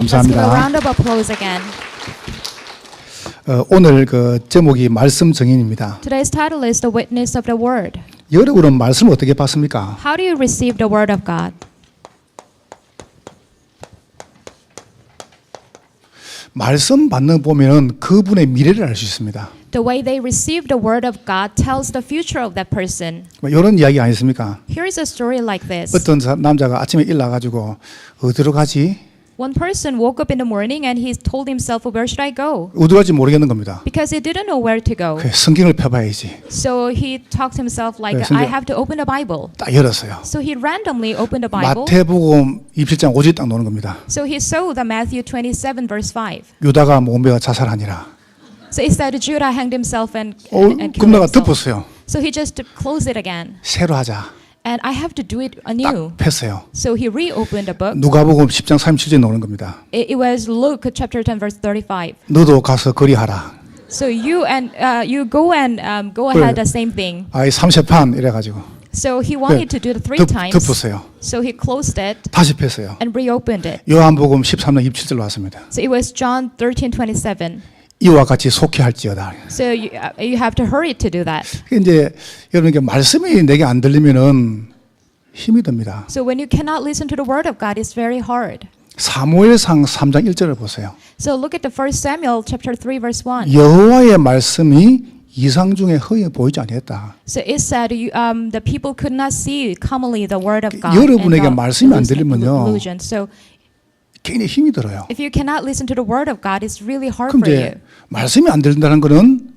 Let's give a 감사합니다. round of applause again. 오늘 그 제목이 말씀 증인입니다. Today's title is The Witness of the Word. 여러분은 말씀을 어떻게 받습니까? How do you receive the Word of God? 말씀 받는 보면은 그분의 미래를 알 수 있습니다. The way they receive the Word of God tells the future of that person. 이런 이야기 아니십니까? Here is a story like this. 어떤 남자가 아침에 일어나가지고 어디로 가지? One person woke up in the morning and he told himself, where should I go? 어디로 갈지 모르겠는 겁니다. Because he didn't know where to go. 성경을 펴봐야지. So he talked to himself like, 네, 성경- I have to open the Bible. 딱 열었어요. So he randomly opened the Bible. 마태복음 27장 5절 딱 노는 겁니다. So he saw the Matthew 27 verse 5. 유다가 몸매가 자살하니라. So it said Judah hanged himself and killed 그럼 내가 himself. 덮었어요. So he just closed it again. 새로 하자. And I have to do it anew. 딱 폈어요. So he reopened the book. 누가복음 10장 37절 나오는 겁니다. It was Luke chapter 10 verse 35. 너도 가서 거리하라. So you go ahead the same thing. 아이 3세판 이래가지고 So he wanted to do it three times. 덮었어요. So he closed it 다시 폈어요. and reopened it. 요한복음 13장 27절로 왔습니다. So it was John 13:27. 이와 같이 속히할지어다. So you have to hurry to do that. 이제 여러분께 말씀이 내게 안 들리면은 힘이 듭니다. So when you cannot listen to the word of God, it's very hard. 사무엘상 3장 1절을 보세요. So look at the 1 Samuel chapter 3 verse 1. 여호와의 말씀이 이상 중에 허이 보이지 아니했다. So it said the people could not see commonly the word of God. 여러분에게 and 말씀이 안 들리면요. illusion. So 굉장히 힘이 들어요. if you cannot listen to the word of God, it's really hard 그럼 for you. 이제 말씀이 안 들린다는 거는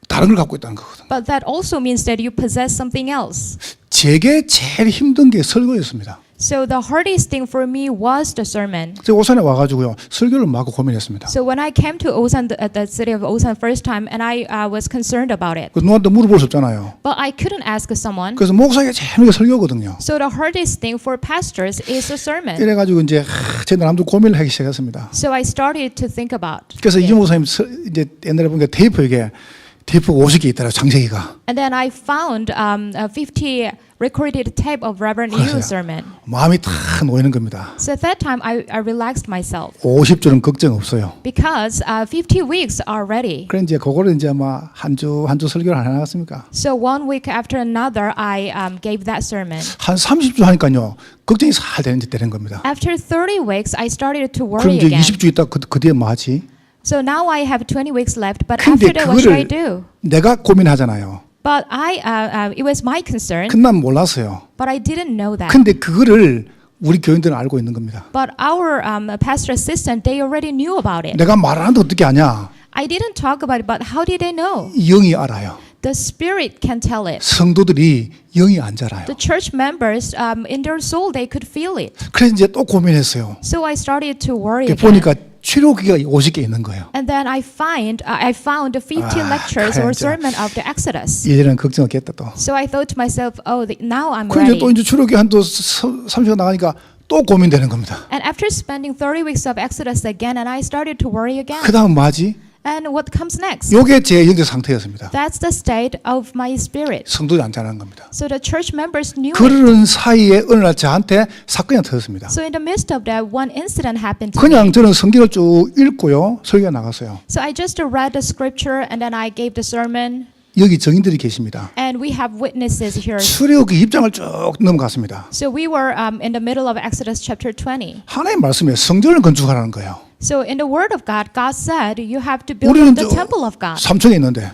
다른 걸 갖고 있다는 거거든요. But that also means that you possess something else. 제게 제일 힘든 게 설교였습니다. So the hardest thing for me was the sermon. 제가 오산에 와가지고요 설교를 마고 고민했습니다. So when I came to Osan, the city of Osan first time, and I was concerned about it. 누구한테 물어볼 수 없잖아요. But I couldn't ask someone. 그래서 목사에게 제일 힘든 게 설교거든요. So the hardest thing for pastors is the sermon. 이래가지고 이제 제 나름대로 고민을 하기 시작했습니다. So I started to think about 그래서 it. 이종 목사님 이제 옛날에 보니까 테이프 50개 있더라고요. 장세기가. And then I found 50 recorded tape of Reverend Yu's sermon. 마음이 다 놓이는 겁니다. So at that time, I relaxed myself 50줄은 걱정 없어요. because 50 weeks are ready. 그래 이제 그거를 이제 아마 한 주 설교를 안 해놨습니까? So one week after another, I gave that sermon. 한 30주 하니까요 걱정이 살 되는 겁니다. After 30 weeks, I started to 그럼 worry 이제 again. 20주 있다 그 뒤에 뭐 하지? So now I have 20 weeks left, but 근데 after that, what should I 그거를 do? 내가 고민하잖아요. But it was my concern, 난 몰랐어요. but I didn't know that. 근데 그거를 우리 교인들은 알고 있는 겁니다. But our pastor assistant, they already knew about it. 내가 말하는데 어떻게 아냐? I didn't talk about it, but how did they know? 영이 알아요. The Spirit can tell it. 성도들이 영이 안 자라요. The church members, in their soul, they could feel it. 그래서 이제 또 고민했어요. So I started to worry again. 보니까 출애굽기가 50개 있는 거예요. And then I found the 50 lectures or sermon of the Exodus. 이제는 걱정 없겠다 또. So I thought to myself, now I'm 그런데 ready. 또 이제 출애굽기 한또 30가 나가니까 또 고민되는 겁니다. And after spending 30 weeks of Exodus again, and I started to worry again. 그 다음 뭐하지? And what comes next? 요게 제 영적 상태였습니다. That's the state of my spirit. 성도들이 안 자라는 겁니다. So the church members knew it. 그러는 사이에 어느 날 저한테 사건이 터졌습니다. So in the midst of that, one incident happened to 그냥 me. 저는 성경을 쭉 읽고요. 설교가 나갔어요. So I just read the scripture and then I gave the sermon. 여기 증인들이 계십니다. And we have witnesses here. 출애굽기 입장을 쭉 넘어갔습니다. So we were in the middle of Exodus chapter 20. 하나님 말씀에 성전을 건축하라는 거예요. So in the Word of God, God said you have to build 우리는 up the temple of God. 삼청에 있는데,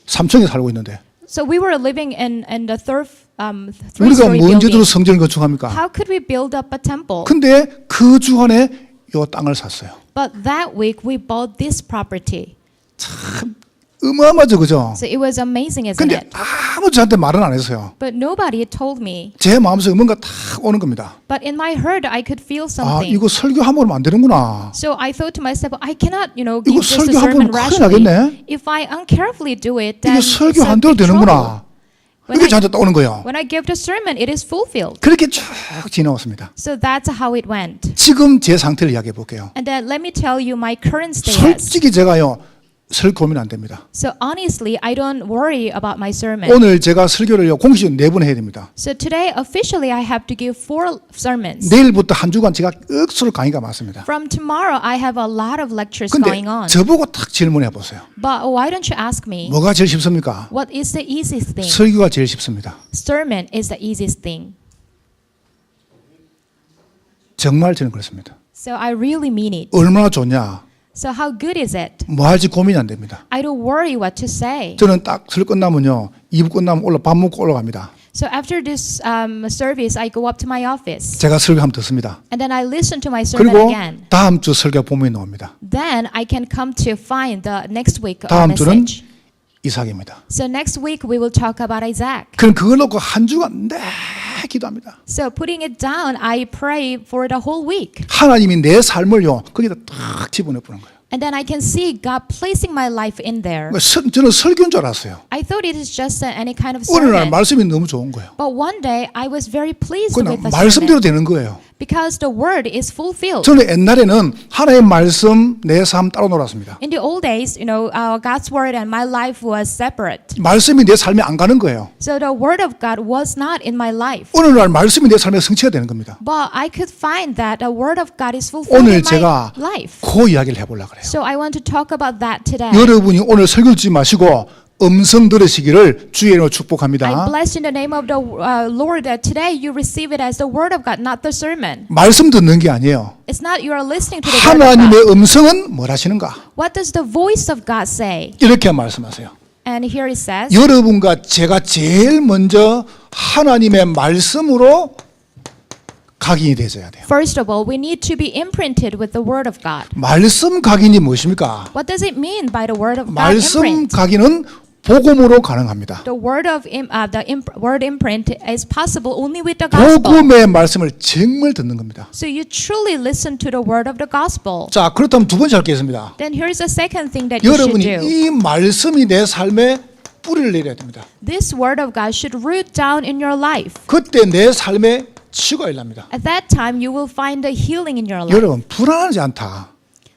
삼청에 살고 있는데, So we were living in the third 우리가 three-story 뭔 building. 제대로 성전을 건축합니까? How could we build up a temple? 근데 그 주간에 요 땅을 샀어요. But that week we bought this property. 어마어마하죠, 그죠? So it was amazing, isn't 근데 it? 아무 저한테 말은 안 했어요. But nobody told me. 제 마음속에 뭔가 탁 오는 겁니다. But in my heart, I could feel 아, something. 이거 설교 한 번은 안 되는구나. So I thought to myself, I cannot, 이거 give this 설교 a 한 sermon 번은 큰일 rationally. 나겠네. If I uncarefully do it, 이거 then it's 설교 a 한 대로 big trouble. 되는구나. When 이게 I, 저한테 떠오는 거예요. when I give the sermon, it is fulfilled. 그렇게 쭉 지나왔습니다. So that's how it went. 지금 제 상태를 이야기해 볼게요. And then let me tell you my current status. 솔직히 제가요, 설 고민 안 됩니다. So honestly, I don't worry about my sermon. 오늘 제가 설교를 공식적으로 4번 해야 됩니다. So today, officially, I have to give 4 sermons. 내일부터 한 주간 제가 억수로 강의가 많습니다. From tomorrow, I have a lot of lectures 근데 going on. 저보고 딱 질문해 보세요. But why don't you ask me, 뭐가 제일 쉽습니까? what is the easiest thing? 설교가 제일 쉽습니다. Sermon is the easiest thing. 정말 저는 그렇습니다. So I really mean it. 얼마나 좋냐? So how good is it? 뭐 할지 고민이 안 됩니다. I don't worry what to say. 저는 딱 설 끝나면요. 2부 끝나면 밥 먹고 올라갑니다. So after this service, I go up to my office. 제가 설교 한번 듣습니다. And then I listen to my sermon 그리고 again. 다음 주 설교 본문이 나옵니다. Then I can come to find the next week 다음 주는 message. 이삭입니다. So next week we will talk about Isaac. 그럼 그걸 놓고 한 주간 내 기도합니다. So putting it down, I pray for the whole week. 하나님이 내 삶을요 거기다 딱 집어넣어 보는 거예요. And then I can see God placing my life in there. 저는 설교인 줄 알았어요. I thought it is just any kind of 어느 날 sermon. 말씀이 너무 좋은 거예요. But one day I was very pleased 그냥 with the 말씀대로 sermon 되는 거예요. because the word is fulfilled. 저는 옛날에는 하나님의 말씀 내 삶 따로 놀았습니다. In the old days, God's word and my life was separate. 말씀이 내 삶에 안 가는 거예요. So the word of God was not in my life. 어느 날 말씀이 내 삶에 성취가 되는 겁니다. But I could find that the word of God is fulfilled 오늘 in my 제가 life. 그 이야기를 해보려고 그래요. So I want to talk about that today. 여러분이 오늘 설교 듣지 마시고 음성 들으시기를 주의 이름으로 I 축복합니다. bless in the name of the Lord that today you receive it as the word of God, not the sermon. 말씀 듣는 게 아니에요. It's not you are listening to the word of God. 하나님의 음성은 뭘 하시는가? What does the voice of God say? 이렇게 말씀하세요. And here it says, 여러분과 제가 제일 먼저 하나님의 말씀으로 각인이 되어야 돼요. first of all, we need to be imprinted with the word of God. 말씀 각인이 무엇입니까? What does it mean by the word of God 말씀 imprint? 각인은 복음으로 가능합니다. The word of word imprint is possible only with the gospel. 복음의 말씀을 정말 듣는 겁니다. So you truly listen to the word of the gospel. 자, 그렇다면 두 번째 하겠습니다. Then here's the second thing that you should 여러분이 do. 이 말씀이 내 삶에 뿌리를 내려야 됩니다. This word of God should root down in your life. 그때 내 삶에 치유가 일납니다. At that time, you will find the healing in your life. 여러분 불안하지 않다.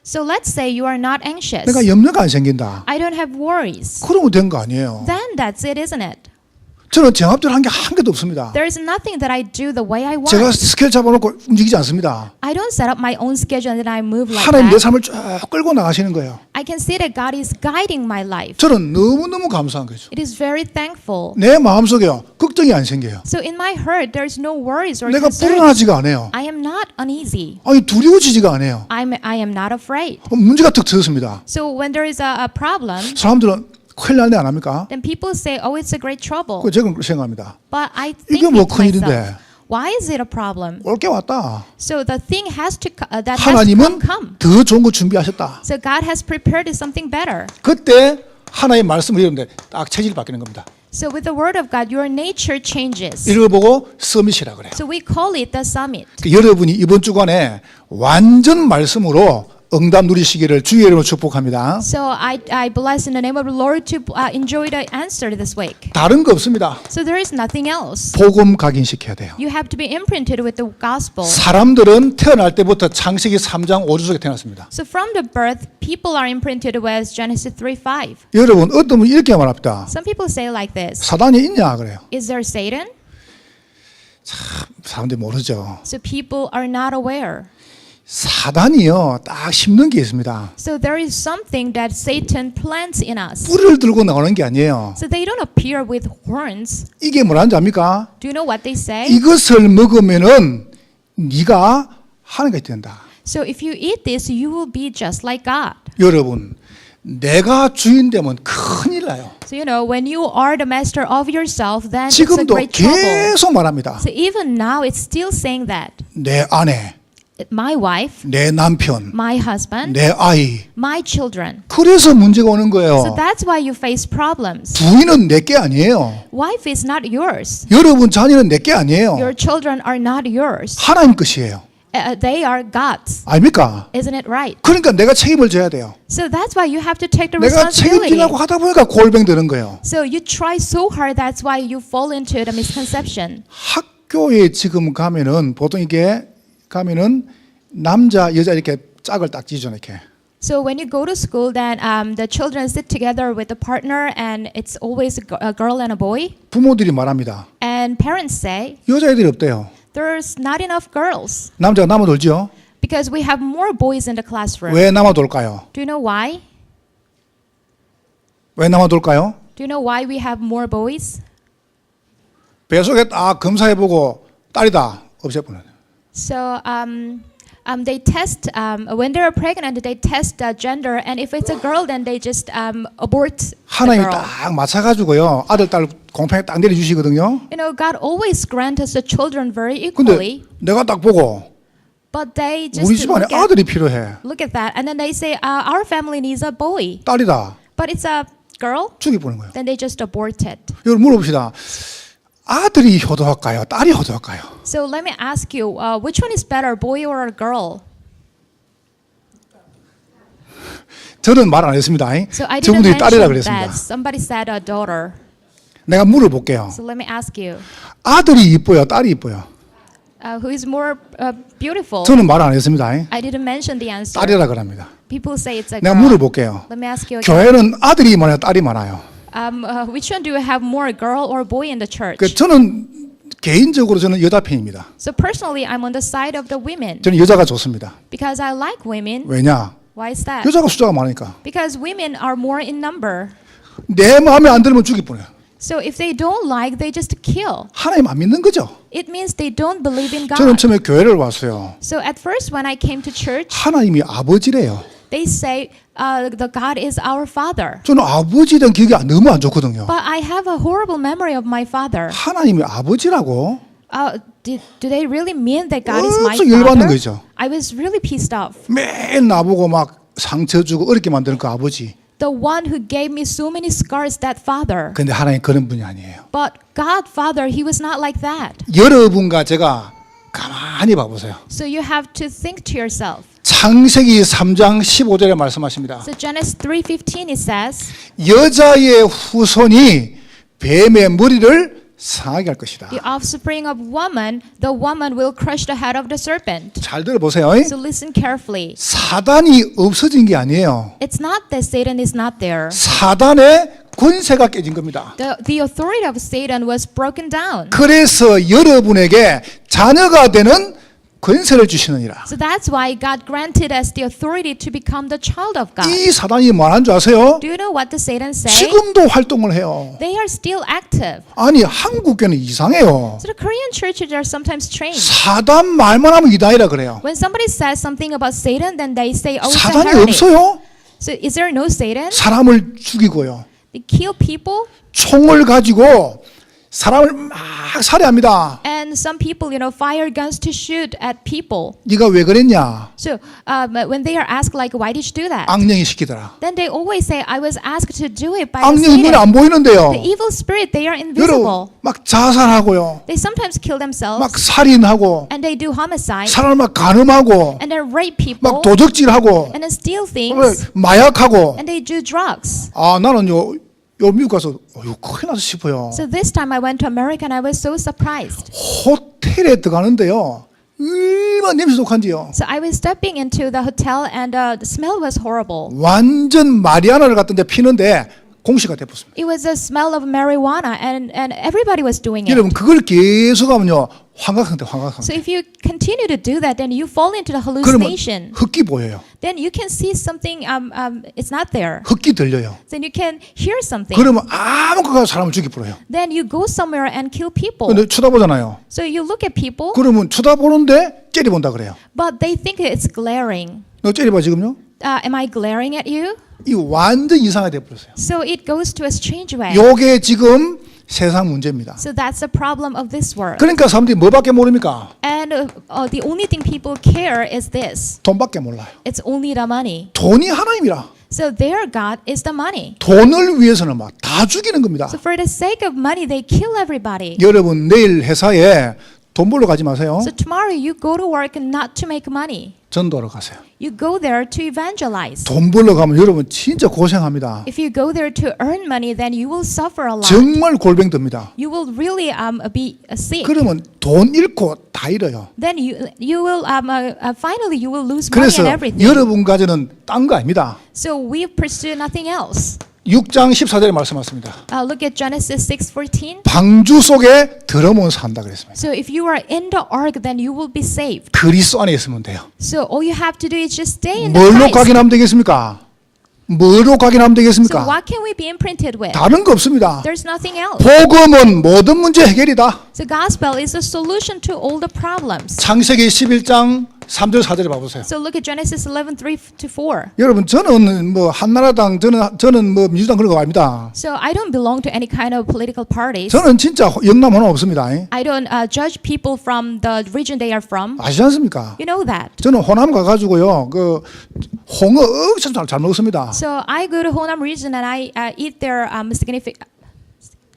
So let's say you are not anxious. 내가 염려가 안 생긴다. I don't have worries. 그러면 된 거 아니에요. Then that's it, isn't it? 저는 정합대로 한 게 한 개도 없습니다. There is nothing that I do the way I 제가 want. 스케일 잡아놓고 움직이지 않습니다. I don't set up my own schedule and then I move like 하나님 내 that. 삶을 쭉 끌고 나가시는 거예요. I can see that God is guiding my life. 저는 너무너무 감사한 거죠. It is very thankful. 내 마음속에요. 걱정이 안 생겨요. So in my heart, there's no worries or 내가 concerns. 불안하지가 않아요. I am not uneasy. 아니 두려워지지가 않아요. I am not afraid. 문제가 툭 터졌습니다. So when there is a problem, 사람들은 큰일 날래 안 합니까? then people say, "Oh, it's a great trouble." 그 제가 그렇게 생각합니다. But I think 이게 뭐 to 큰일인데? myself, why is it a problem? 올 게 왔다. So the thing has to that has to 하나님은 come. 더 좋은 거 준비하셨다. So God has prepared something better. 그때 하나님의 말씀을 여러분들 딱 체질이 바뀌는 겁니다. So with the word of God, your nature changes. 이걸 보고 서밋이라 그래요. So we call it the summit. 여러분이 이번 주간에 완전 말씀으로 응답 누리시기를 주의 이름으로 축복합니다. So I bless in the name of the Lord to enjoy the answer this week. 다른 거 없습니다. So there is nothing else. 복음 각인시켜야 돼요. You have to be imprinted with the gospel. 사람들은 태어날 때부터 창세기 3장 5절 속에 태어났습니다. So from the birth, people are imprinted with Genesis 3:5. 여러분 어떤 분이 이렇게 말합니다. Some people say like this. 사단이 있냐 그래요. Is there Satan? 사람들이 모르죠. So people are not aware. 사단이요 딱 심는 게 있습니다. So there is something that Satan plants in us. 뿔을 들고 나오는 게 아니에요. So they don't appear with horns. 이게 뭐라는지 압니까? Do you know what they say? 이것을 먹으면은 네가 하나님이 된다. So if you eat this, you will be just like God. 여러분 내가 주인 되면 큰일 나요. So when you are the master of yourself, then it's a 지금도 great trouble. 계속 말합니다. So even now, it's still saying that. 내 아내, My wife, 내 남편, my husband, 내 아이. my children. 그래서 문제가 오는 So 거예요. that's why you face problems. 부인은 내 게 아니에요. Wife is not yours. 여러분 자녀는 내 게 아니에요. Your children are not yours. 하나님 것이에요. They are God's. 아닙니까? Isn't it right? 그러니까 내가 책임을 져야 돼요. So that's why you have to take the 내가 responsibility. 책임지려고 하다 보니까 골병 드는 거예요. So you try so hard, that's why you fall into the misconception. 학교에 지금 가면은 보통 이게 가면은 남자 여자 이렇게 짝을 딱 지죠 이렇게. So when you go to school, then the children sit together with a partner, and it's always a girl and a boy. 부모들이 말합니다. And parents say 여자애들이 없대요. there's not enough girls 남자가 남아돌죠. because we have more boys in the classroom. 왜 남아돌까요? Do you know why? 왜 남아돌까요? Do you know why we have more boys? 뱃속에 딱 검사해보고 딸이다 없애버려요. So they test when they're pregnant. They test the gender, and if it's a girl, then they just abort the 하나님이 girl. 딱 맞춰가지고요. 아들 딸 공평에 딱 내려주시거든요. You know, God always grants us the children very 근데 equally, 내가 딱 보고 but they just 우리 집안에 아들이 필요해. look at that, and then they say our family needs a boy, 딸이다. but it's a girl. 죽여보는 거예요. Then they just abort it. 여러분 물어봅시다. 아들이 효도할까요? 딸이 효도할까요? So let me ask you, which one is better, boy or a girl? 저는 말 안 했습니다. So I didn't 저분들이 딸이라 mention 그랬습니다. that. Somebody said a daughter. 내가 물어볼게요. So let me ask you, 아들이 이뻐요? 딸이 이뻐요? who is more beautiful? 저는 말 안 했습니다. I didn't mention the answer. 딸이라 그럽니다. People say it's a 내가 girl. 물어볼게요. Let me ask you again. 교회는 아들이 많아요? 딸이 많아요? Which one do you have more, girl or boy in the church? 저는 개인적으로 저는 여자 편입니다. So personally, I'm on the side of the women 저는 여자가 좋습니다. because I like women. 왜냐? Why is that? 여자가 숫자가 많으니까. Because women are more in number. 내 마음에 안 들면 죽일 뻔해요. So if they don't like, they just kill. 하나님 안 믿는 거죠. It means they don't believe in 저는 God. 처음에 교회를 왔어요. So at first, when I came to church, 하나님이 아버지래요. they say the God is our father. 저는 아버지에 대한 기억이 너무 안 좋거든요. But I have a horrible memory of my father. 하나님이 아버지라고? Do they really mean that God is my 엄청 열받는 father? 거죠. I was really pissed off. 매일 나보고 막 상처 주고 어렵게 만드는 그 아버지. The one who gave me so many scars, that father. 근데 하나님 그런 분이 아니에요. But God, Father, He was not like that. 여러분과 제가 가만히 봐보세요. So you have to think to yourself. 창세기 3장 15절에 말씀하십니다. So Genesis 3:15 it says, 여자의 후손이 뱀의 머리를 상하게 할 것이다. the offspring of woman, the woman will crush the head of the serpent. 잘 들어보세요. So listen carefully. 사단이 없어진 게 아니에요. It's not that Satan is not there. 사단의 권세가 깨진 겁니다. The authority of Satan was broken down. 그래서 여러분에게 자녀가 되는 권세를 주시느니라. So that's why God granted us the authority to become the child of God. 이 사단이 뭐하는 줄 아세요? Do you know what the Satan say? 지금도 활동을 해요. They are still active. 아니 한국 교회는 이상해요. So the Korean churches are sometimes strange. 사단 말만 하면 이단이라 그래요. When somebody says something about Satan, then they say, "Oh, it's a 사단이 heretic." 없어요. So is there no Satan? 사람을 죽이고요. They kill people, 총을 가지고 사람을 막 살해합니다. and some people, fire guns to shoot at people. 네가 왜 그랬냐? So when they are asked, like, why did you do that? 악령이 시키더라. Then they always say, I was asked to do it by 악령이 the 눈에 Satan. 안 보이는데요. The evil spirit, they are invisible. 여러분 막 자살하고요. They sometimes kill themselves, 막 살인하고 and they do homicide, 사람을 막 간음하고 and they rape people, 막 도적질하고 and then steal things, 마약하고. and they do drugs. 아 나는요 미국 가서 큰일 나서 싶어요. So this time I went to America, and I was so surprised. 호텔에 들어가는데요. 얼마나 냄새 독한지요. So I was stepping into the hotel, and the smell was horrible. 완전 마리아나를 갔던데 피는데 공시가 돼버렸습니다. It was a smell of marijuana, and everybody was doing it. 여러분 그걸 계속 하면요 환각상태 환각상태. So if you continue to do that, then you fall into the 그러면 hallucination. 흙기 보여요. Then you can see something. It's not there. 흙기 들려요. Then you can hear something. 그러면 아무거나 가서 사람을 죽여버려요. Then you go somewhere and kill people. 근데 쳐다보잖아요. So you look at people, 그러면 쳐다보는데 째려본다 그래요. but they think it's glaring. 너 째려봐 지금요? Am I glaring at you? 이 완전 이상하게 돼버렸어요. So it goes to a strange way. 요게 지금 세상 문제입니다. So that's the problem of this world. 그러니까 사람들이 뭐밖에 모릅니까? And the only thing people care is this. 돈밖에 몰라요. It's only the money. 돈이 하나님이라. So their God is the money. 돈을 위해서는 막 다 죽이는 겁니다. So for the sake of money, they kill everybody. 여러분 내일 회사에 돈 벌러 가지 마세요. So tomorrow you go to work and not to make money. 전도하러 가세요. You go there to evangelize. 돈 벌러 가면 여러분 진짜 고생합니다. If you go there to earn money, then you will suffer a lot. 정말 골병 듭니다. You will really be sick. 그러면 돈 잃고 다 잃어요. Then you will finally you will lose money 그래서 and everything. 여러분까지는 딴 거 아닙니다. So we pursue nothing else. 6장 14절에 말씀하십니다. Look at Genesis 6:14. 방주 속에 들어오면 산다 그랬습니다. So if you are in the ark, then you will be saved. 그리스도 안에 있으면 돼요. So all you have to do is just stay in the 뭘로 Christ. 각인하면 되겠습니까? 뭐로 각인하면 So 되겠습니까? what can we be imprinted with? 다른 거 없습니다. There's nothing else. 복음은 모든 문제 해결이다. The gospel is a solution to all the problems. 창세기 11장 3절 4절에 봐보세요. So look at Genesis 11:3-4. 여러분 저는 뭐 한나라당 저는 뭐 민주당 그런 거 아닙니다. So I don't belong to any kind of political parties. 저는 진짜 영남 하나 없습니다. I don't judge people from the region they are from. 아시지 않습니까? You know that. 저는 호남 가가지고요 그 홍어 엄청 잘 먹습니다. So I go to Honam region and I eat their significant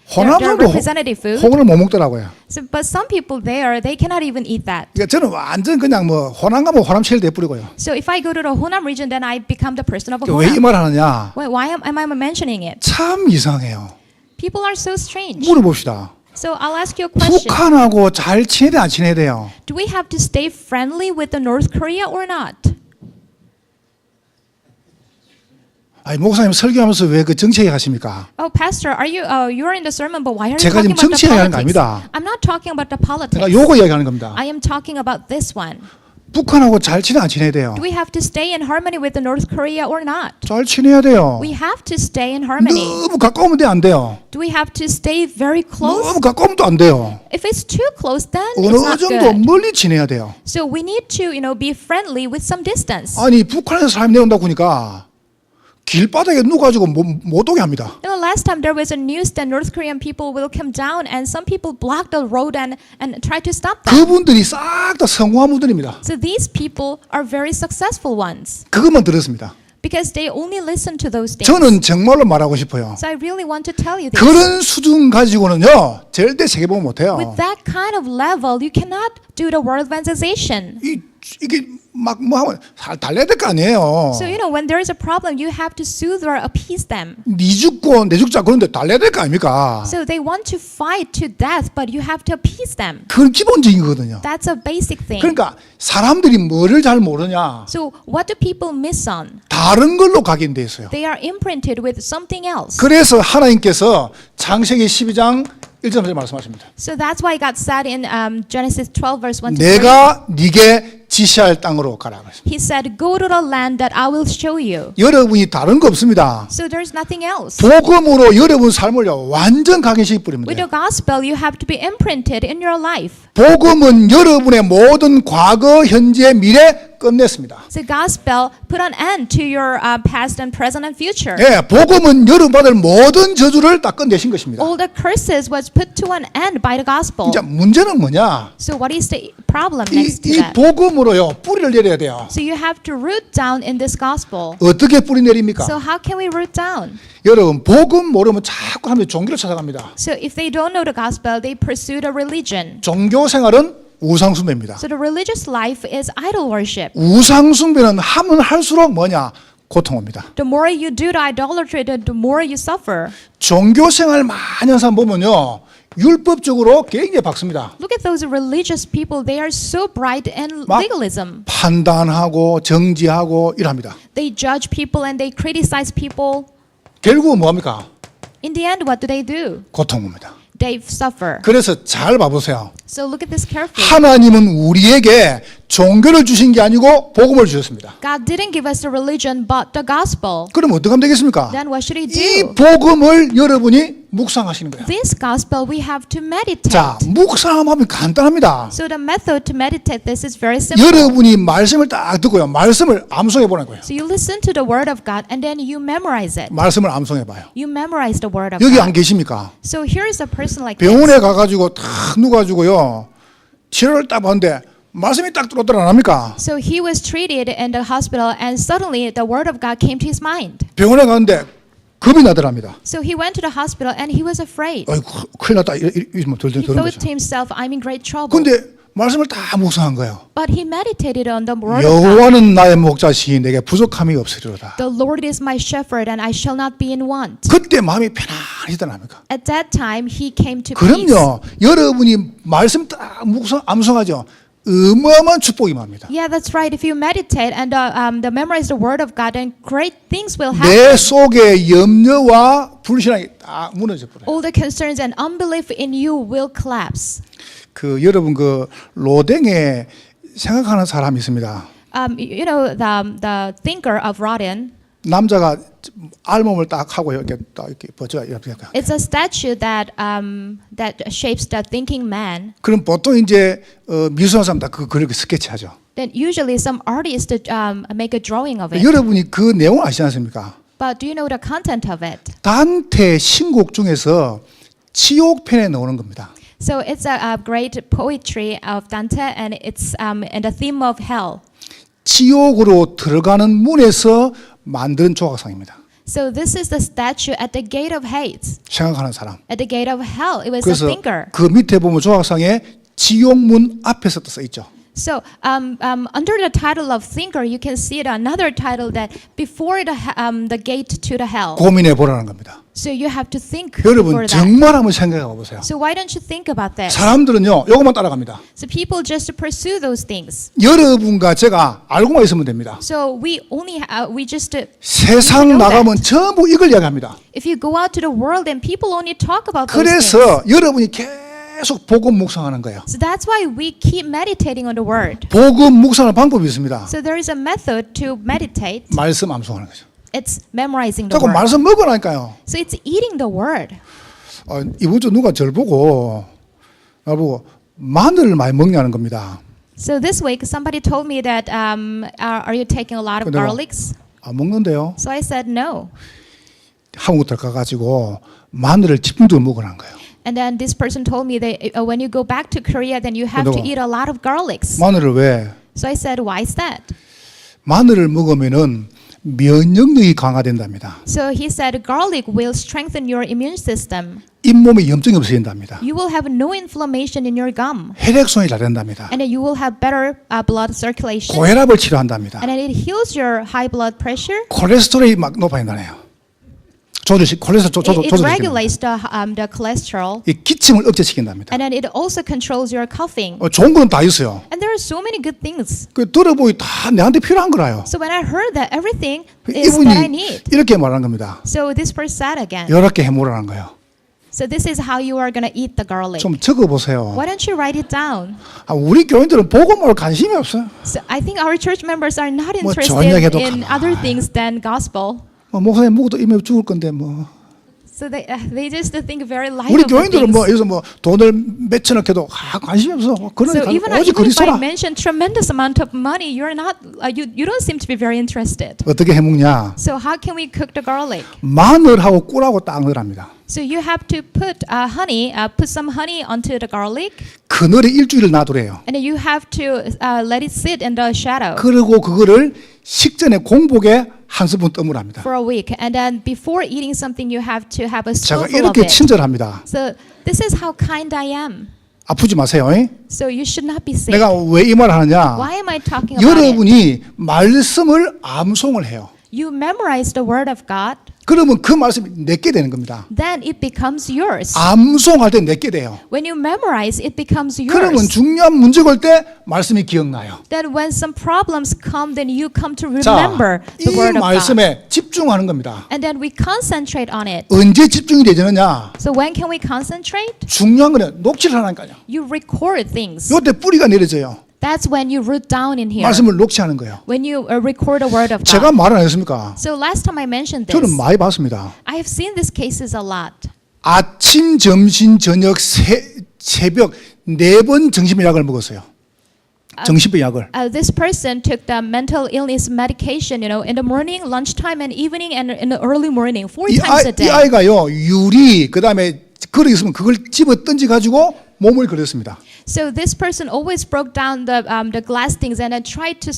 호남 their 사람도 representative food. 홍어를 못 먹더라고요. So, but some people there they cannot even eat that. 그러니까 저는 완전 그냥 뭐 호남 가면 호남 체를 돼버리고요. So if I go to the Honam region, then I become the person of 왜 이 Honam. 말 하느냐? Why am I mentioning it? 참 이상해요. People are so strange. 물어봅시다. So I'll ask you a question. 북한하고 잘 지내야 돼, 안 지내야 돼요? Do we have to stay friendly with the North Korea or not? 아니 목사님 설교하면서 왜 그 정치 얘기 하십니까? Oh, Pastor, are you you're in the sermon, but why are you 제가 talking 지금 about the 정치 얘기하는 거 politics? 아닙니다. I'm not talking about the politics. 제가 요거 얘기하는 겁니다. I am talking about this one. 북한하고 잘 지내야 안 지내야 돼요? Do we have to stay in harmony with the North Korea or not? 잘 지내야 돼요. We have to stay in harmony. 너무 가까우면 안 돼요. Do we have to stay very close? 너무 가까우면 또 안 돼요. If it's too close, then 어느 it's not 정도 good. 멀리 지내야 돼요. So we need to, be friendly with some distance. 아니 북한에서 사람이 내온다고 하니까 길바닥에 누가지고 못 오게 합니다. Last time there was a news that North Korean people will come down and some people block the road and try to stop them. 그분들이 싹 다 성공한 분들입니다. So these people are very successful ones 그것만 들었습니다. because they only listen to those things. 저는 정말로 말하고 싶어요. So I really want to tell you this. 그런 수준 가지고는요 절대 세계보험 못해요. With that kind of level, you cannot do the world evangelization. 이게 막 뭐 하면 달래야 될 거 아니에요. So when there is a problem, you have to soothe or appease them. 니 죽고 내 죽자 그런데 달래야 될 거 아닙니까? So they want to fight to death, but you have to appease them. 그건 기본적인 거거든요. That's a basic thing. 그러니까 사람들이 뭐를 잘 모르냐? So what do people miss on? 다른 걸로 각인돼 있어요. They are imprinted with something else. 그래서 하나님께서 창세기 12장 1절에 말씀하십니다. So that's why God said in Genesis 12 verse 1 to 3. 내가 네게 지시할 땅으로 가라 그랬습니다. He said, "Go to the land that I will show you." 여러분이 다른 거 없습니다. So there's nothing else. 복음으로 여러분 삶을요 완전 각인시켜 버리면 With 돼요. the gospel, you have to be imprinted in your life. 복음은 여러분의 모든 과거, 현재, 미래 끝냈습니다. The gospel put an end to your past and present and future. 예, 복음은 여러분 받을 모든 저주를 다 끝내신 것입니다. All the curses was put to an end by the gospel. 이제 문제는 뭐냐? So what is the problem next to 이 that? 복음으로요 뿌리를 내려야 돼요. So you have to root down in this gospel. 어떻게 뿌리 내립니까? So how can we root down? 여러분 복음 모르면 자꾸 사람들이 종교를 찾아갑니다. So if they don't know the gospel, they pursue the religion. 종교 생활은 우상숭배입니다. So the religious life is idol worship. 우상숭배는 하면 할수록 뭐냐? 고통입니다. The more you do the idolatry, the more you suffer. 종교 생활 많이 하는 사람 보면요. 율법적으로 굉장히 박습니다. Look at those religious people. They are so bright in 막 legalism. 판단하고 정지하고 이랍니다. They judge people and they criticize people. 결국은 뭐합니까? In the end, what do? 고통입니다. They suffer. 그래서 잘 봐보세요. So look at this carefully. 하나님은 우리에게 종교를 주신 게 아니고 복음을 주셨습니다. God didn't give us the religion but the gospel. 그럼 어떻게 하면 되겠습니까? Then what should He 이 do? 복음을 여러분이 묵상하시는 거예요. This gospel we have to meditate. 자, 묵상하면 간단합니다. So the method to meditate this is very simple. 여러분이 말씀을 딱 듣고요. 말씀을 암송해 보는 거예요. So you listen to the word of God and then you memorize it. 말씀을 암송해 봐요. You memorize the word of 여기 안 God. 계십니까? So here is a person like this. 병원에 가가지고 탁 누가지고요. 치료를 딱 하는데 말씀이 딱 들어오더라 안 합니까? So he was treated in the hospital and suddenly the word of God came to his mind. 병원에 가는데 겁이 나더랍니다. So he went to the hospital and he was afraid. 어이 큰일 났다 이러면 He 들은 thought 거죠. to himself, I'm in great trouble. 근데 말씀을 다 묵상한 거예요. But he meditated on the word of God. 여호와는 나의 목자시니 내게 부족함이 없으리로다. The Lord is my shepherd, and I shall not be in want. 그때 마음이 편안해지더랍니까? At that time, he came to peace. 그럼요. 여러분이 말씀 딱 암송하죠. 어마어마한 축복이 맙니다. Yeah, that's right. If you meditate and memorize the word of God, then great things will happen. 내 속에 염려와 불신앙이 딱 무너져 버려요. All the concerns and unbelief in you will collapse. 그 여러분 그 로댕에 생각하는 사람이 있습니다. You know the thinker of Rodin. 남자가 알몸을 딱 하고 이렇게 딱 이렇게 버져 이렇게. It's a statue that shapes the thinking man. 그럼 보통 이제 미술하는 사람 다 그렇게 스케치하죠. Then usually some artists make a drawing of it. 여러분이 그 내용 아시지 않습니까? But do you know the content of it? 단테 신곡 중에서 지옥편에 나오는 겁니다. So it's a great poetry of Dante, and it's in the theme of hell. 지옥으로 들어가는 문에서 만든 조각상입니다. So this is the statue at the gate of Hades, 생각하는 사람. at the gate of hell. It was a 그래서 thinker. 그 밑에 보면 조각상에 지옥문 앞에서 써 있죠. So under the title of thinker, you can see it another title that before the gate to the hell. 고민해 보라는 겁니다. So you have to think 여러분 before that. 정말 한번 생각해 보세요. So why don't you think about that? 사람들은요, 요것만 따라갑니다. So people just pursue those things. 여러분과 제가 알고만 있으면 됩니다. So we just 세상 나가면 전부 이걸 이야기합니다. if you go out to the world and people only talk about those 그래서 things. 여러분이 계속 복음 묵상하는 거예요. So that's why we keep meditating on the word. 복음 묵상하는 방법이 있습니다. So there is a method to meditate. 말씀 암송하는 거죠. It's memorizing the 자꾸 word. 말씀 먹으라니까요. So it's eating the word. 이번 주 누가 절 보고 나보고 마늘을 많이 먹냐는 겁니다. So this week somebody told me that are you taking a lot of 근데 뭐- garlics? 안 먹는데요. So I said no. 한국 들어가가지고 마늘을 집중적으로 먹으라는 거예요. And then this person told me that when you go back to Korea, then you have to 근데 eat a lot of garlics. 마늘을 왜? So I said, why is that? 마늘을 먹으면은 면역력이 강화된답니다. So he said, garlic will strengthen your immune system. 잇몸에 염증이 없어진답니다. You will have no inflammation in your gum. 혈액순환이 잘 된답니다. And then you will have better blood circulation. 고혈압을 치료한답니다. And then it heals your high blood pressure. 콜레스테롤이 막 높아진다네요. 콜레스테롤 It 조절시킵니다. regulates the cholesterol. 이 기침을 억제시킨답니다. And then it also controls your coughing. 좋은 건 다 있어요. And there are so many good things. 그 들어보니 다 내한테 필요한 거라요. So when I heard that everything is that I 이분이 need. 이렇게 말하는 겁니다. So this person said again. 이렇게 해보라는 거예요. So this is how you are going to eat the garlic. 좀 적어보세요. Why don't you write it down? 우리 교인들은 복음으로 관심이 없어요. So I think our church members are not 뭐 interested 좋은 얘기도 in 가만히. other things than gospel. 목사님 먹어도 이미 죽을 건데 뭐. So they just think very light 우리 of the 교인들은 뭐 things. 여기서 뭐 돈을 몇천억 해도 관심이 없어. So 그러니까 even 오직 if I 그리스도라. mention tremendous amount of money, you're not you don't seem to be very interested. 어떻게 해먹냐? So how can we cook the garlic? 마늘하고 꿀하고 딱 넣으랍니다. So you have to put put some honey onto the garlic, 그늘에 일주일을 놔두래요. and then you have to let it sit in the shadow 그리고 그거를 식전에 공복에 한 스푼 떠무랍니다. for a week. And then before eating something, you have to have a 제가 spoonful of 이렇게 it. 친절합니다. So this is how kind I am. 아프지 마세요. So you should not be sick. 내가 왜 이 말을 하느냐? Why am I talking about it? 여러분이 말씀을 암송을 해요. You memorize the word of God, 그러면 그 말씀이 내게 되는 겁니다. then it becomes yours. 암송할 때 내게 돼요. When you memorize, it becomes 그러면 yours. 중요한 문제가 올 때 말씀이 기억나요. Then when some problems come, then you come to 자, remember the 이 word of God. 말씀에 집중하는 겁니다. And then we concentrate on it. 언제 집중이 되느냐? So when can we concentrate? 중요한 거는 녹취를 하라니까요. You record things. 요때 뿌리가 내려져요. That's when you root down in here. 말씀을 녹취하는 거예요. When you record the word of 제가 God. 말을 안 했습니까? So last time I mentioned this, 저는 많이 봤습니다. I have seen these cases a lot. 아침, 점심, 저녁, 새벽 4번 정신병 약을 먹었어요. 정신병 약을. This person took the mental illness medication, in the morning, lunchtime, and evening, and in the early morning, 4 times a 이 day. 아이가요, 유리, 그 다음에 그릇 있으면 그걸 집어 던져가지고 몸을 그렸습니다. So this person always broke down the glass things and then tried to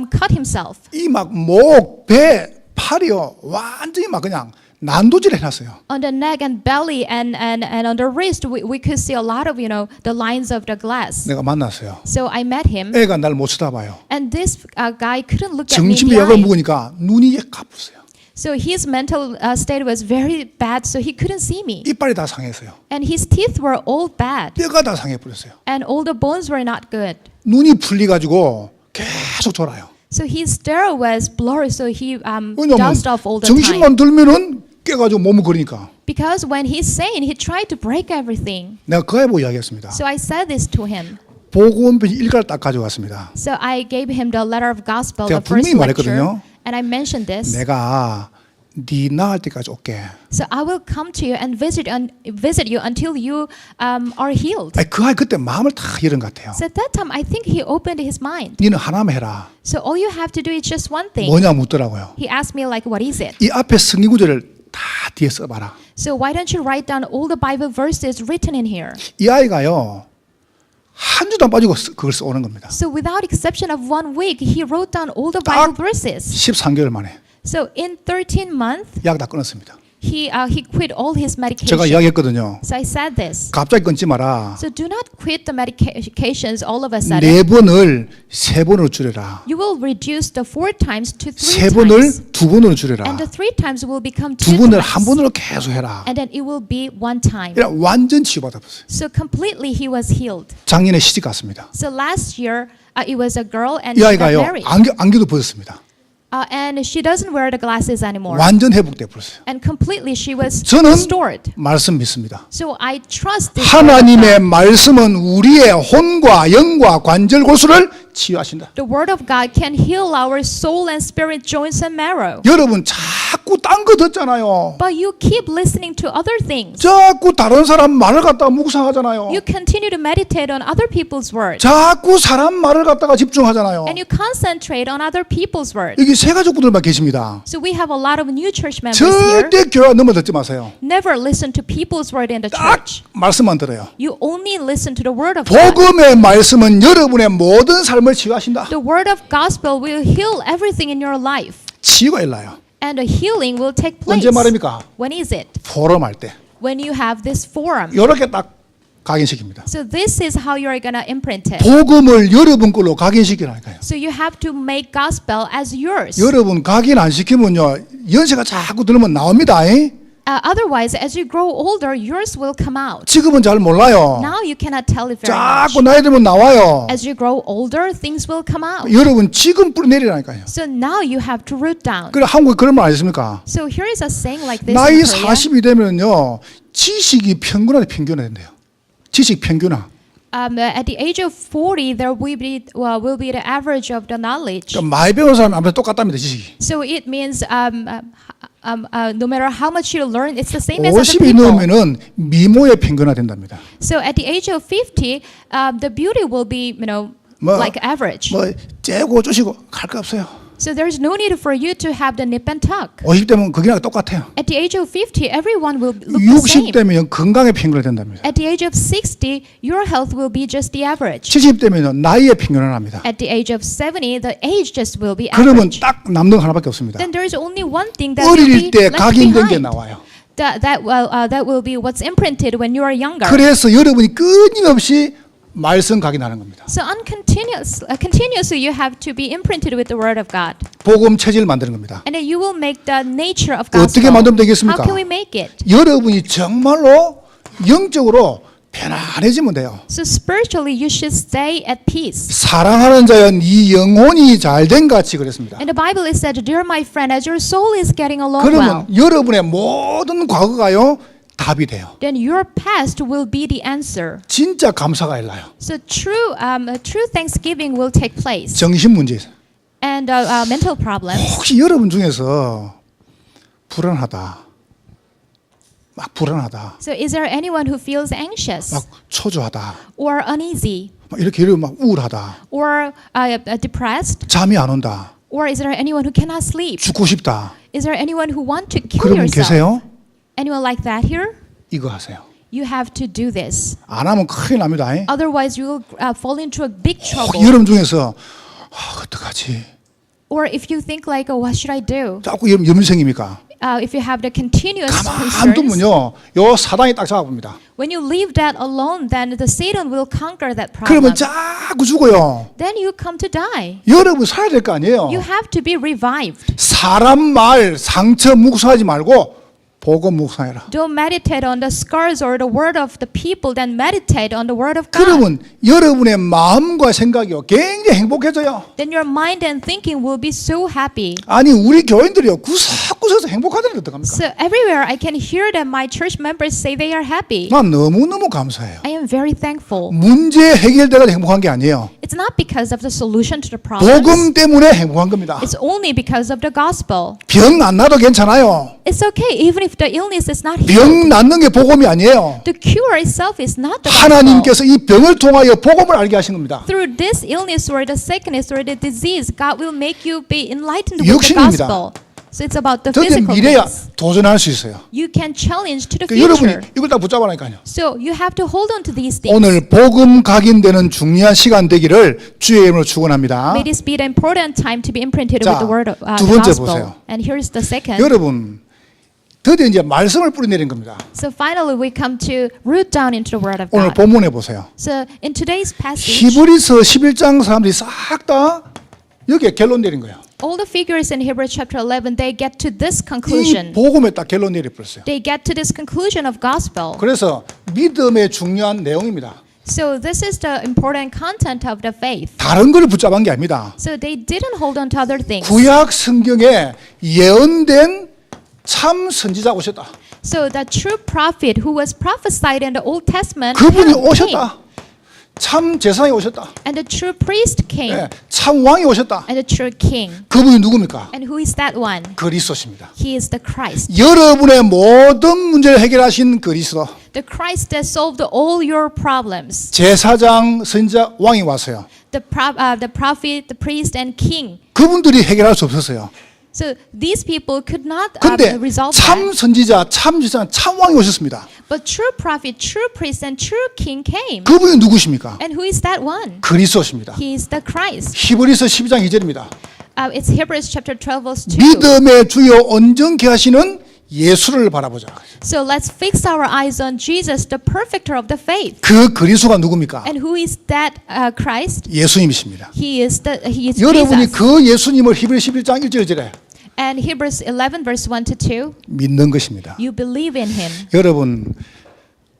cut himself. 이 막 목, 배, 팔이요, 완전히 막 그냥 난도질 해놨어요. On the neck and belly and on the wrist, we could see a lot of, the lines of the glass. 내가 만났어요. So I met him, 애가 날 못 쳐다봐요. and this guy couldn't look at me in 정신비 the 약을 eye. 먹으니까 눈이 가쁘세요. So his mental state was very bad, so he couldn't see me. 이빨이 다 상했어요. And his teeth were all bad, 뼈가 다 상해버렸어요. and all the bones were not good. 눈이 풀리가지고 계속 졸아요. So his stare was blurry, so he 왜냐면 dozed off all the time. 정신만 들면은 깨가지고 몸을 거리니까. Because when he's sane, he tried to break everything. 내가 그에 보고 이야기했습니다. So I said this to him. 복음편 일가를 딱 가져갔습니다. So I gave him the letter of gospel, 제가 the first 분명히 말했거든요. lecture, and I mentioned this. 내가 네 나을 때까지 올게. So I will come to you and visit you until you are healed. 아니, 그 아이 그때 마음을 다 열은 것 같아요. So at that time, I think he opened his mind. 니는 하나만 해라. So all you have to do is just one thing. 뭐냐 묻더라고요. He asked me like, what is it? 이 앞에 성경 구절을 다 뒤에 써봐라. So why don't you write down all the Bible verses written in here? 이 아이가요 한 주도 안 빠지고 그걸 써오는 겁니다. So without exception of 1 week, he wrote down all the Bible verses. 13개월 만에 So in 13 months, 약 다 끊었습니다. he quit all his 제가 medication. 이야기했거든요. So I said this. 갑자기 끊지 마라. So do not quit the medications all of a sudden. 4번을 3번으로 줄여라. You will reduce the 4 times to 3 3번을 times. 2번으로 줄여라. And the 3 times will become 2 2번을 한 times. 번으로 계속 해라. And then it will be 1 time. 이래 완전 치유받았어요. So completely he was healed. 작년에 시집 갔습니다. So last year it was a girl and 이 she got 아이가요 married. 안경도 벗었습니다. And she doesn't wear the glasses anymore. 완전 회복돼 버렸어요. And completely she was 저는 restored. 말씀 믿습니다. So I trust this word of 하나님의 God. 말씀은 우리의 혼과 영과 관절 골수를 치유하신다. The word of God can heal our soul and spirit, joints and marrow. 여러분 자꾸 딴 거 듣잖아요. But you keep listening to other things. 자꾸 다른 사람 말을 갖다가 묵상하잖아요. You continue to meditate on other people's words. 자꾸 사람 말을 갖다가 집중하잖아요. And you concentrate on other people's words. 여기 세 가족분들만 계십니다. So we have a lot of new church members here. 절대 교회 넘어 듣지 마세요. Never listen to people's word in the 딱 church. 말씀만 들어요. You only listen to the word of God. 복음의 말씀은 여러분의 모든 삶을 치유하신다. The word of gospel will heal everything in your life. 치유가 일어나요. And the healing will take place. 언제 말입니까? When is it? 포럼할 때. When you have this forum. 이렇게 딱 각인시킵니다. So this is how you're going to imprint it. 복음을 여러분 걸로 각인시키라니까요. So you have to make gospel as yours. 여러분 각인 안 시키면요 연세가 자꾸 들면 나옵니다. Otherwise, as you grow older, yours will come out. 지금은 잘 몰라요. Now you cannot tell it very much. 자꾸 나이 들면 나와요. As you grow older, things will come out. 여러분 지금 뿌리내리라니까요. So now you have to root down. 그래 한국에 그런 말 안 있습니까? So here is a saying like this 나이 in Korea. 40이 되면요 지식이 평균화돼 평균화된대요. 지식 평균화. At the age of 40, there will be the average of the knowledge. 그러니까 많이 배운 사람이 아무튼 똑같답니다 지식이. So it means no matter how much you learn, it's the same as other 50이 people. 넘으면은 미모의 평균화 된답니다. So at the age of 50, the beauty will be, 뭐, like average. 뭐 째고 쪼시고 갈 거 없어요. So there's no need for you to have the nip and tuck. 50대면 그게 똑같아요. At the age of 50, everyone will look the same. 60대면 건강의 평균화 된답니다. At the age of 60, your health will be just the average. 70대면 나이의 평균화 합니다. At the age of 70, the age just will be 그러면 average. 딱 남는 거 하나밖에 없습니다. Then there is only one thing that will 어릴 be 때 left 각인된 게 behind. 나와요. That will be what's imprinted when you are younger. 그래서 여러분이 끊임없이 말씀 각인하는 겁니다. So continuously you have to be imprinted with the word of God. 복음 체질 만드는 겁니다. And then you will make the nature of gospel. 어떻게 만들면 되겠습니까? How can we make it? 여러분이 정말로 영적으로 편안해지면 돼요. So spiritually you should stay at peace. 사랑하는 자여 네 영혼이 잘된 같이 그랬습니다. And the Bible is said, dear my friend, as your soul is getting along well, 그러면 여러분의 모든 과거가요 답이 돼요. then your past will be the answer. 진짜 감사가 일어나요. So true thanksgiving will take place. 정신 문제에서. And mental problems. 혹시 여러분 중에서 불안하다. 막 불안하다. So is there anyone who feels anxious 막 초조하다. or uneasy 막 이렇게 막 우울하다. or depressed? 잠이 안 온다. Or is there anyone who cannot sleep? 죽고 싶다. Is there anyone who want to kill 그런 분 yourself? 계세요? Anyone like that here? 이거 하세요. You have to do this. 안 하면 큰일 납니다. Otherwise, you will fall into a big 혹 trouble. 여러분 중에서 어떡하지? Or if you think like, oh, what should I do? 자꾸 염려생입니까? if you have the continuous 가만 concerns, 두면요, 요 사단이 딱 잡아봅니다. when you leave that alone, then the Satan will conquer that 그러면 problem. 자꾸 죽어요. Then you come to die. 여러분 살아야 될 거 아니에요. You have to be revived. 사람 말 상처 묵상하지 말고 복음 묵상해라. Don't meditate on the scars or the word of the people, then meditate on the word of God. 그러면 여러분의 마음과 생각이요 굉장히 행복해져요. Then your mind and thinking will be so happy. 아니 우리 교인들이요 구석구석에서 행복하다는 게 어떡합니까? So everywhere I can hear that my church members say they are happy. 난 너무너무 감사해요. I am very thankful. 문제 해결돼가 행복한 게 아니에요. It's not because of the solution to the 복음 problems. 때문에 행복한 겁니다. It's only because of the gospel. 병 안 나도 괜찮아요. It's okay even if the illness is not 병 healed. 낫는 게 복음이 아니에요. The cure itself is not the gospel. 하나님께서 이 병을 통하여 복음을 알게 하신 겁니다. Through this illness or the sickness or the disease, God will make you be enlightened with the 육신입니다. gospel. So it's about the 저게 physical 미래야 things. 도전할 수 있어요. You can challenge to the 그러니까 여러분이 future. 이걸 다 붙잡아라니까요. So you have to hold on to these things. 오늘 복음 각인되는 중요한 시간 되기를 주의 이름으로 축원합니다. May this be the important time to be imprinted 자, with the word of 두 the 번째 gospel. 보세요. And here's the second. 여러분 드디어 이제 말씀을 뿌리내린 겁니다. So finally we come to root down into the word of 오늘 God. 본문에 보세요. So in today's passage, 히브리서 11장 사람들이 싹 다 여기에 결론 내린 거예요. all the figures in Hebrews chapter 11, they get to this 이 conclusion. 복음에 딱 결론 내려버렸어요. They get to this conclusion of gospel. 그래서 믿음의 중요한 내용입니다. So this is the important content of the faith. 다른 걸 붙잡은 게 아닙니다. So they didn't hold on to other things. 구약 성경에 예언된 참 선지자가 오셨다. So the true prophet who was prophesied in the Old Testament 그분이 came. 오셨다. 참 제사장이 오셨다. And the true priest came. 예, 참 왕이 오셨다. And the true king. 그분이 누굽니까? And who is that one? 그리스도십니다. He is the Christ. 여러분의 모든 문제를 해결하신 그리스도. The Christ that solved all your problems. 제사장, 선지자, 왕이 왔어요. The prophet, the priest, and king. 그분들이 해결할 수 없었어요. So these people could not 근데 resolve 참 that. 선지자, 참 제사장, 참 왕이 오셨습니다. But true prophet, true priest, and true king came. 그분이 누구십니까? And who is that one? 그리스도십니다. He is the Christ. 히브리서 12장 2절입니다. It's Hebrews chapter 12 verse 2. 믿음의 주요 온전케 하시는 예수를 바라보자. So let's fix our eyes on Jesus, the perfecter of the faith. 그 그리스도가 누굽니까? And who is that Christ? 예수님이십니다. He is 여러분이 Jesus. 그 예수님을 히브리 11장 1절에 And Hebrews 11 verse 1 to 2, 믿는 것입니다. you believe in him. 여러분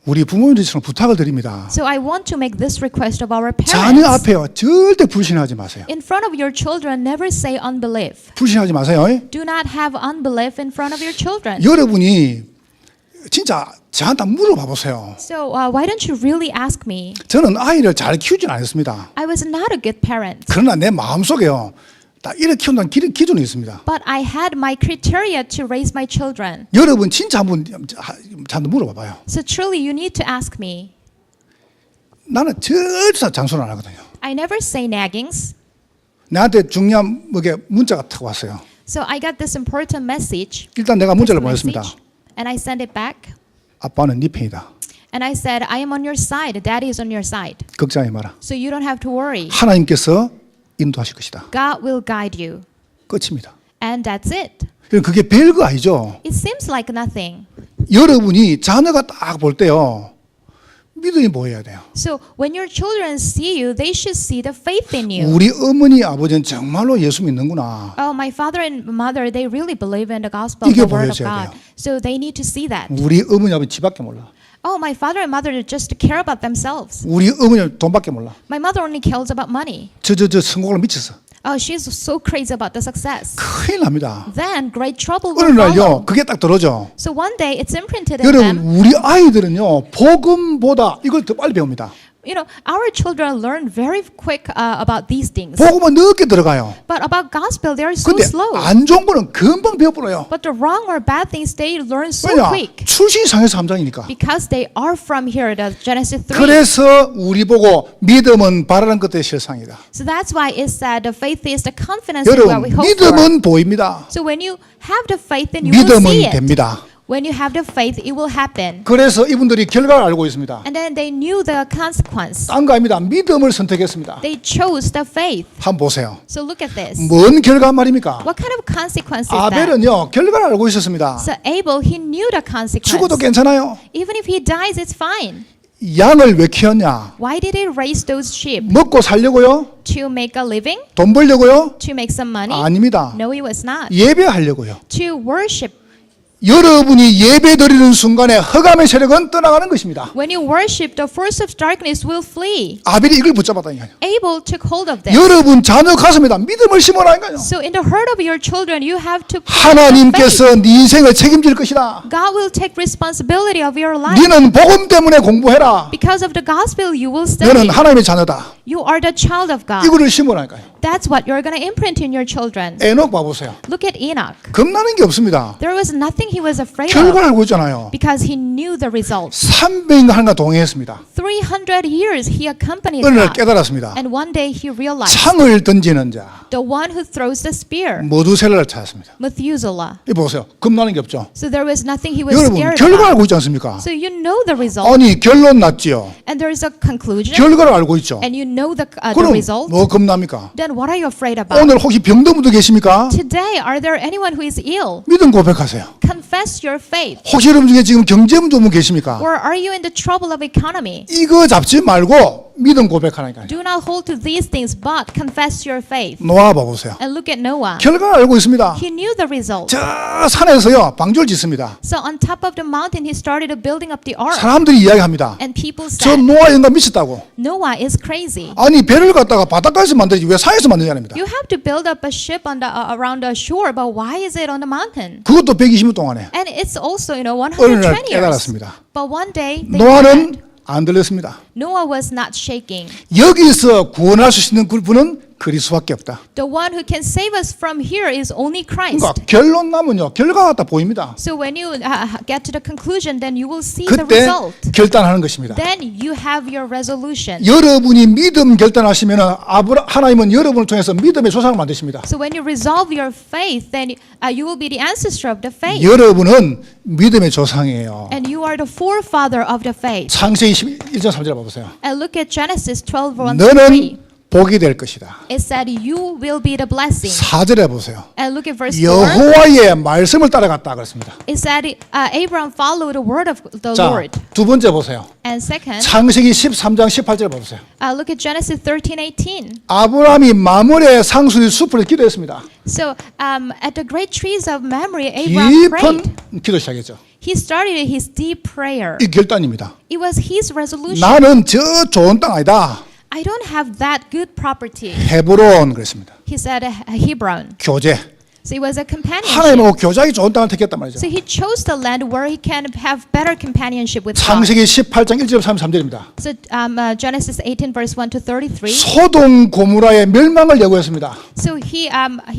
우리 부모님들처럼 부탁을 드립니다. So I want to make this request of our 자녀 parents. 앞에요. 절대 불신하지 마세요. In front of your children, never say unbelief. 불신하지 마세요. Do not have unbelief in front of your children. 여러분이 진짜 저한테 물어봐 보세요. So why don't you really ask me? 저는 아이를 잘 키우진 않았습니다. I was not a good parent, 그러나 내 마음속에요. 딱 이렇게 키운다는 기준이 있습니다. but I had my criteria to raise my children. 여러분 진짜 한번 저한테 물어봐 봐요. So truly, you need to ask me. 나는 절대 장수는 안 하거든요. I never say naggings. 나한테 중요한 뭐게 문자가 탁 왔어요. So I got this important message. 일단 내가 문자를 text 보냈습니다. message, and I sent it back. 아빠는 네 편이다. And I said, I am on your side. Daddy is on your side. 걱정하지 마라. So you don't have to worry. 하나님께서 인도하실 것이다. God will guide you. 끝입니다. And that's it. 그게 별거 아니죠. It seems like nothing. 여러분이 자녀가 딱 볼 때요. 믿음이 보여야 돼요. So when your children see you, they should see the faith in you. 우리 어머니 아버지는 정말로 예수 믿는구나. Oh, my father and mother, they really believe in the gospel, 이게 the word of 보여져야 God. So they need to see that. 우리 어머니 아버지 집밖에 몰라. Oh, my father and mother just care about themselves. 우리 어머니 돈밖에 몰라. My mother only cares about money. 저 성공을 미쳤어. Oh, she's so crazy about the success. 큰일 납니다. Then great trouble 어느 will 날요 follow. 그게 딱 들어오죠. So one day it's imprinted in 여러분 them. 우리 아이들은요 복음보다 이걸 더 빨리 배웁니다. You know, our children learn very quick about these things. 복음은 늦게 들어가요. But about gospel, they are so 근데 slow. 안 좋은 거는 금방 배워버려요. But the wrong or bad things, they learn so 왜냐? quick. 출신상에서 함장이니까. Because they are from here, the Genesis 3. 그래서 우리 보고 믿음은 바라는 것의 실상이다. So that's why it said the faith is the confidence in what 여러분 we hope for. 믿음은 보입니다. So when you have the faith, then you will see 믿음은 it. 됩니다. When you have the faith, it will happen. 그래서 이분들이 결과를 알고 있습니다. And then they knew the consequence. 딴 거 아닙니다. 믿음을 선택했습니다. They chose the faith. 한번 보세요. So look at this. 뭔 결과 말입니까? What kind of consequence is that? 아벨은요, 결과를 알고 있었습니다. So Abel, he knew the 죽어도 consequence. 괜찮아요. Even if he dies, it's fine. 양을 왜 키웠냐? Why did he raise those sheep? 먹고 살려고요? To make a living? 돈 벌려고요? To make some money? 아닙니다. No, it was not. 예배하려고요. To worship. 여러분이 예배 드리는 순간에 흑암의 세력은 떠나가는 것입니다. When you worship, the force of darkness will flee. 아벨이 이걸 붙잡았다니까요. Abel took hold of this. 여러분 자녀 가슴에다 믿음을 심어라니까요. So in the heart of your children, you have to plant the faith. 하나님께서 네 인생을 책임질 것이다. God will take responsibility of your life. 너는 복음 때문에 공부해라. Because of the gospel, you will study. 너는 하나님의 자녀다. You are the child of God. 이거를 심어라니까요. That's what you're going to imprint in your children. 에녹 봐보세요. Look at Enoch. 겁나는 게 없습니다. There was nothing he was afraid 결과를 of 알고 있잖아요. because he knew the result. 300년 하나님과 동행했습니다. 300 years he accompanied 어느 날 God. 깨달았습니다. And one day he realized 창을 던지는 자 the one who throws the spear, 모두셀라를 찾았습니다. Methuselah. 이 보세요. 겁나는 게 없죠. So there was nothing he was 여러분 scared 결과 about. 알고 있지 않습니까? So you know the result. 아니 결론 났지요. And there is a conclusion. 결과를 알고 있죠. And you know the 그럼 result. 뭐 겁납니까? Then what are you afraid about? 오늘 혹시 병든 분도 계십니까? Today, are there anyone who is ill? 믿음 고백하세요. Confess your faith. 혹시 여러분 중에 지금 경제 문제 분 계십니까? Or are you in the trouble of economy? 이거 잡지 말고 믿음 고백하라니까요. Do not hold to these things, but confess your faith. 노아 봐보세요. And look at Noah. 결과를 알고 있습니다. He knew the result. 저 산에서요 방주를 짓습니다. So on top of the mountain, he started building up the ark. 사람들이 이야기합니다. And people 저 said, 노아 영감 미쳤다고. Noah is crazy. 아니 배를 갖다가 바닷가에서 만들지 왜 산에서 만드냐입니다. You have to build up a ship on the around the shore, but why is it on the mountain? 그것도 120년 동안에. And it's also, 어느 날 120 years. 깨달았습니다. But one day, they 노아는 died. 안 들렸습니다. Noah was not shaking. 여기서 구원할 수 있는 분은 그리스도밖에 없다. The one who can save us from here is only Christ. 그러니까 결론 나면요 결과가 다 보입니다. So when you get to the conclusion, then you will see the 그때 result. 결단하는 것입니다. Then you have your resolution. 여러분이 믿음 결단하시면 하나님은 여러분을 통해서 믿음의 조상을 만드십니다. So when you resolve your faith, then you will be the ancestor of the faith. 여러분은 믿음의 조상이에요. And you are the forefather of the faith. 창세기 1장 3절 봐보세요. And look at Genesis 12:1-3. 너는 복이 될 것이다. It said you will be the blessing. 4절에 보세요. And look at verse 4. 여호와의 말씀을 따라갔다 그랬습니다. It said Abraham followed the word of the 자, Lord. 두 번째 보세요. And second, 창세기 13장 18절 보세요. look at Genesis 13:18. 아브라함이 마물의 상수리 숲을 기도했습니다. So at the great trees of memory, Abraham prayed. 깊은 기도 시작했죠. He started his deep prayer. 이 결단입니다. It was his resolution. 나는 저 좋은 땅 아니다. I don't have that good property. 헤브론 그랬습니다. He said Hebron. 교제. So it was a companionship. 하나님하고 교제하기 좋은 땅을 택했단 말이죠. So he chose the land where he can have better companionship with God. 창세기 18장 1절 33절입니다. So Genesis 18 verse 1 to 33. 소돔 고모라의 멸망을 예고했습니다. So he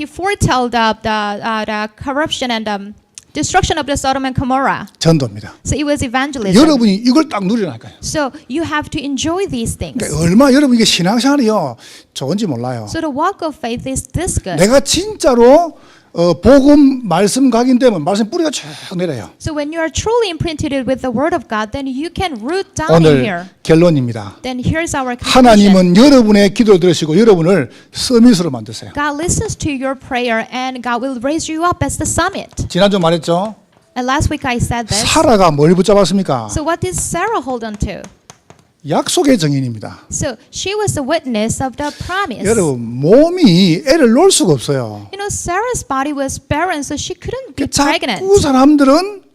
foretold the corruption and destruction of the Sodom and Gomorrah. 전도입니다. So it was evangelism. 여러분이 이걸 딱 누리라니까요. So you have to enjoy these things. 그러니까 얼마 여러분 이게 신앙생활이요 좋은지 몰라요. So the walk of faith is this good. 내가 진짜로 복음 말씀 각인되면 말씀 뿌리가 쭉 내려요. So when you are truly imprinted with the word of God, then you can root down in here. 오늘 결론입니다. Then here's our conclusion. 하나님은 여러분의 기도를 들으시고 여러분을 서밋으로 만드세요. God listens to your prayer and God will raise you up as the summit. 지난주 말했죠. And last week I said this. 사라가 뭘 붙잡았습니까? So what did Sarah hold on to? 약속의 증인입니다. So she was the witness of the promise. 여러분 몸이 애를 놓을 수가 없어요. You know, Sarah's body was barren, so she couldn't be pregnant. 자꾸 사람들은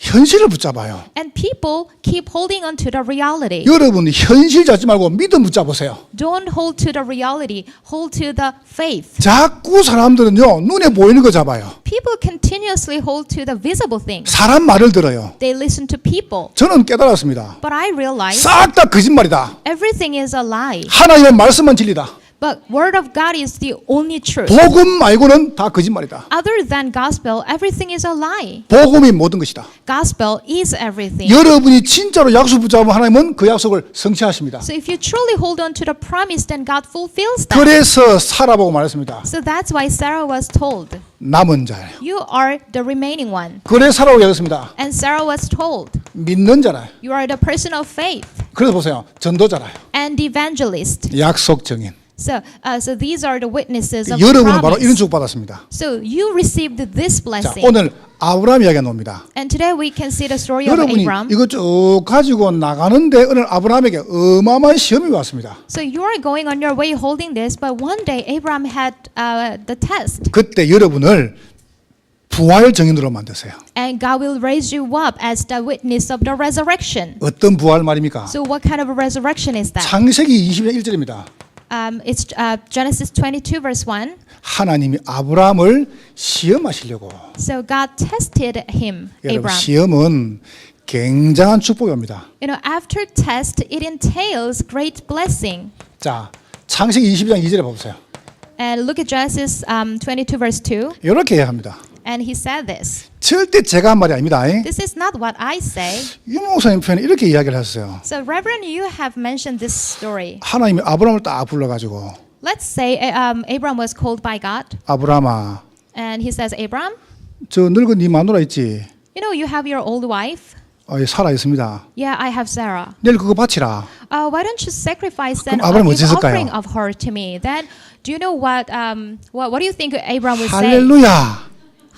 현실을 붙잡아요. And people keep holding on to the reality. 여러분 현실 잡지 말고 믿음 붙잡으세요. Don't hold to the reality, hold to the faith. 자꾸 사람들은요 눈에 보이는 거 잡아요. People continuously hold to the visible things. 사람 말을 들어요. They listen to people. 저는 깨달았습니다. But I realized 싹 다 거짓말이다. everything is a lie. 하나님의 말씀만 진리다. But word of God is the only truth. 복음 말고는 다 거짓말이다. Other than gospel, everything is a lie. 복음이 모든 것이다. Gospel is everything. 여러분이 진짜로 약속 붙잡으면 하나님은 그 약속을 성취하십니다. So if you truly hold on to the promise, then God fulfills that. 그래서 사라보고 말했습니다. So that's why Sarah was told, 남은 자예요. you are the remaining one. 그래 사라고 얘기했습니다. And Sarah was told, 믿는 자라요. you are the person of faith 그래서 보세요. 전도자라요. and evangelist. 약속 증인. So these are the witnesses of 여러분은 바로 이런 promise. 축복 받았습니다. So you received this 자, blessing. 오늘 아브라함 이야기가 나옵니다. And today we can see the story of 여러분이 Abram. 이거 쭉 가지고 나가는데 오늘 아브라함에게 어마어마한 시험이 왔습니다. So you are going on your way holding this, but one day Abram had the test. 그때 여러분을 부활 증인으로 만드세요. And God will raise you up as the witness of the resurrection. 어떤 부활 말입니까? So what kind of a resurrection is that? 창세기 20장 1절입니다. It's Genesis 22 verse 1. 하나님이 아브라함을 시험하시려고. So God tested him, 여러분 Abram. 시험은 굉장한 축복이 옵니다. You know, after test, it entails great blessing. 자, 창세기 22장 2절에 보세요. And look at Genesis 22 verse 2. 이렇게 이야기합니다. And he said this. 절대 제가 한 말이 아닙니다. This is not what I say. 유 목사님 표현에 이렇게 이야기를 하셨어요. So Reverend, you have mentioned this story. 하나님이 아브라함을 딱 불러가지고 Let's say Abram was called by God. 아브라함아, And he says, Abram, 저 늙은 네 마누라 있지? you know, you have your old wife. 살아 있습니다. Yeah, I have Sarah. 내일 그거 바치라. Why don't you sacrifice then 그럼 아브라함은 a 어찌 했을까요? offering of her to me? Then, do you know what do you think Abram would say? 할렐루야.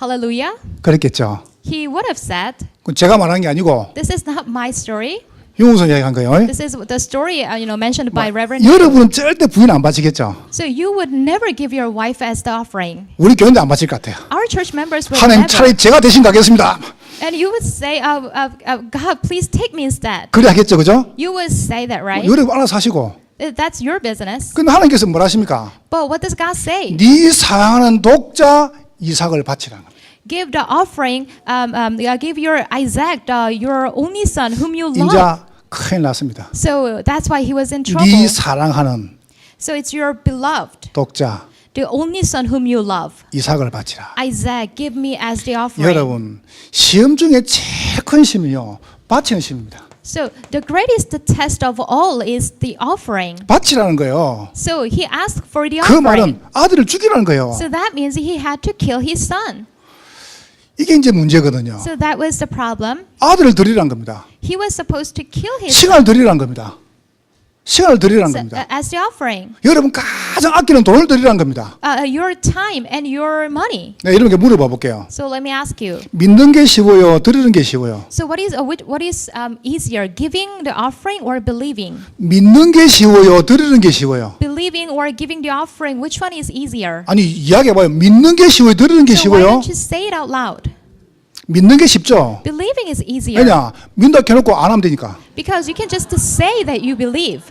Hallelujah. 그랬겠죠. He would have said, 그건 제가 말한 게 아니고 this is not my story. 유 목사님 이야기한 거예요. This is the story mentioned by Reverend. 여러분은 절대 부인 안 바치겠죠. So you would never give your wife as the offering. 우리 교회도 안 바칠 것 같아요. Our church members would 하나님 never. 차라리 제가 대신 가겠습니다. And you would say, God, please take me instead. 그래 하겠죠, 그죠? You would say that, right? 여러분 알아서 하시고. That's your business. 근데 하나님께서 뭘 하십니까? But what does God say? 네 사랑하는 독자 이삭을 바치라는 겁니다. Give the offering, give your Isaac, your only son, whom you love. 인자 큰일 났습니다. So that's why he was in trouble. 네 사랑하는 So it's your beloved, 독자 the only son whom you love. 이삭을 바치라. Isaac, give me as the offering. 여러분 시험 중에 제일 큰 시험이요 바치는 시험입니다. So the greatest test of all is the offering. 바치라는 거예요. So he asked for the 그 offering. 말은 아들을 죽이라는 거예요. So that means he had to kill his son. 이게 이제 문제거든요. So that was the problem. 아들을 드리라는 겁니다. He was supposed to kill his 시간을 드리라는 겁니다. 시간을 드리라는 son 겁니다. as the offering. 여러분 가장 아끼는 돈을 드리라는 겁니다. Your time and your money. 네, 여러분께 물어봐 볼게요. So let me ask you. 믿는 게 쉬워요? 드리는 게 쉬워요? So what is easier, giving the offering or believing? 믿는 게 쉬워요? 드리는 게 쉬워요? Believing or giving the offering, which one is easier? 아니 이야기해봐요. 믿는 게 쉬워요? 드리는 게 So why 쉬워요? don't you say it out loud? 믿는 게 쉽죠? Believing is easier 왜냐? 믿는다 해놓고 안 하면 되니까. because you can just say that you believe.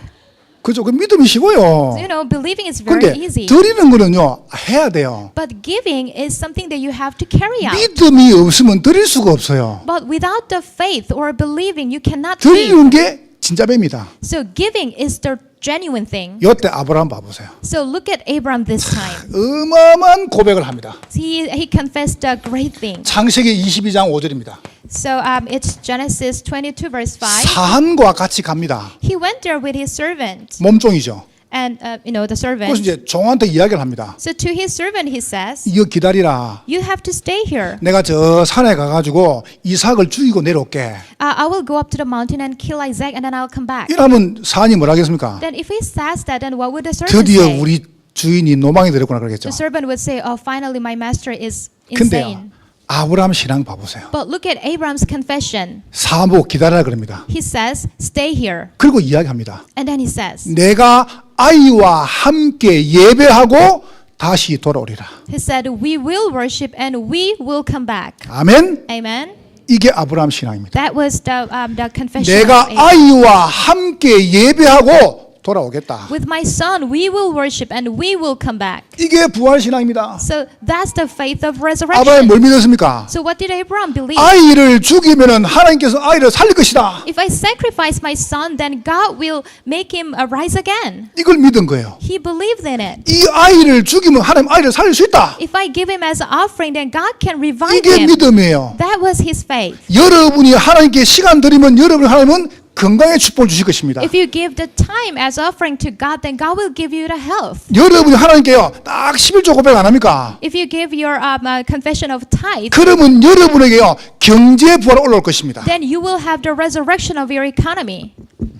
그죠? 그 믿음이 쉬워요. You know, believing is very 근데 easy. 드리는 거는요 해야 돼요. But giving is something that you have to carry out. 믿음이 없으면 드릴 수가 없어요. But without the faith or believing, you cannot give. 드리는 게 진짜 뱀이다. So giving is the genuine thing. 이때 아브라함 봐보세요. So look at Abram this time. 어마어마한 고백을 합니다. He confessed a great thing. 창세기 22장 5절입니다. So it's Genesis 22 verse 5. 사한과 같이 갑니다. He went there with his servant 몸종이죠. and the 그래서 servant. 이제 종한테 이야기를 합니다. So to his servant he says, 이거 기다리라. you have to stay here. 내가 저 산에 가가지고 이삭을 죽이고 내려올게. I will go up to the mountain and kill Isaac and then I'll come back. 이러면 사한이 뭐라 하겠습니까? Then if he says that, then what would the servant 드디어 say? 우리 주인이 노망이 들었구나 그러겠죠. The servant would say, oh, finally my master is 근데요. insane. 아브라함 신앙 봐보세요. But look at Abram's confession. 사모 기다리라 그럽니다. He says, stay here. 그리고 이야기합니다. And then he says, 내가 아이와 함께 예배하고 다시 돌아오리라. he said, we will worship and we will come back. 아멘. Amen. 이게 아브라함 신앙입니다. That was the confession 내가 of Abraham. 아이와 함께 예배하고 돌아오겠다. With my son, we will worship and we will come back. 이게 부활신앙입니다. So that's the faith of 아브라함이 resurrection. 뭘 믿었습니까? So what did Abraham believe? 아이를 죽이면 하나님께서 아이를 살릴 것이다. If I sacrifice my son, then God will make him rise again. 이걸 믿은 거예요. He believed in it. 이 아이를 죽이면 하나님 아이를 살릴 수 있다. If I give him as an offering, then God can revive 이게 him. 믿음이에요. That was his faith. 여러분이 하나님께 시간 드리면 하나님은 건강의 축복을 주실 것입니다. If you give the time as offering to God, then God will give you the health. 여러분이 하나님께요 딱 11조 고백 안 합니까? If you give your confession of tithe, 그러면 여러분에게요 경제 부활이 올라올 것입니다. then you will have the resurrection of your economy.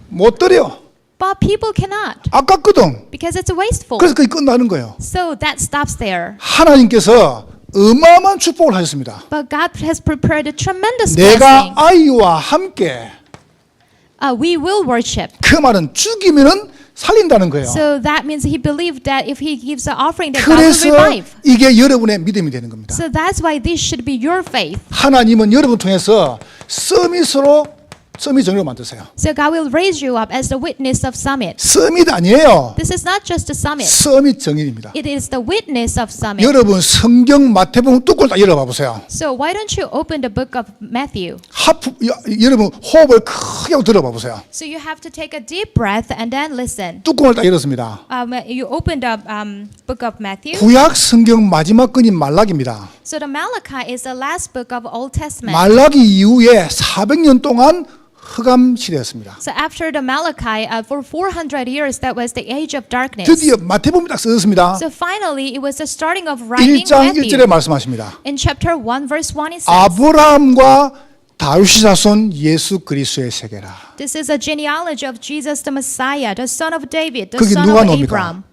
못 드려. But people cannot 아깝거든. because it's wasteful. 그래서 그게 끝나는 거예요. So that stops there. 하나님께서 어마어마한 축복을 하셨습니다. But God has prepared a tremendous 내가 blessing. 아이와 함께 We will worship. 그 말은 죽이면은 살린다는 거예요. So that means he believed that if he gives the offering, that God will 그래서 revive. 이게 여러분의 믿음이 되는 겁니다. So that's why this should be your faith. 하나님은 여러분 통해서 서밋 정리로 만드세요. So God will raise you up as the witness of summit. 서밋 아니에요. This is not just a summit. 서밋 정인입니다. It is the witness of summit. 여러분 성경 마태복음 뚜껑을 딱 열어봐 보세요. So why don't you open the book of Matthew? 여러분 호흡을 크게 하고 들어봐 보세요. So you have to take a deep breath and then listen. 뚜껑을 딱 열었습니다. You open the book of Matthew. 구약 성경 마지막 건인 말라기입니다. So the Malachi is the last book of Old Testament. 말라기 이후에 400년 동안 흑암 시대였습니다. So after the Malachi, for 400 years, that was the age of darkness. 드디어 마태복음이 딱 써졌습니다. So finally, it was the starting of writing 1장 1절에 Matthew. 말씀하십니다. In chapter 1, verse 1, it says, 아브라함과 다윗의 자손 예수 그리스도의 세계라. this is a genealogy of Jesus the Messiah, the son of David, the 거기 son 누가 of 나옵니까? Abraham.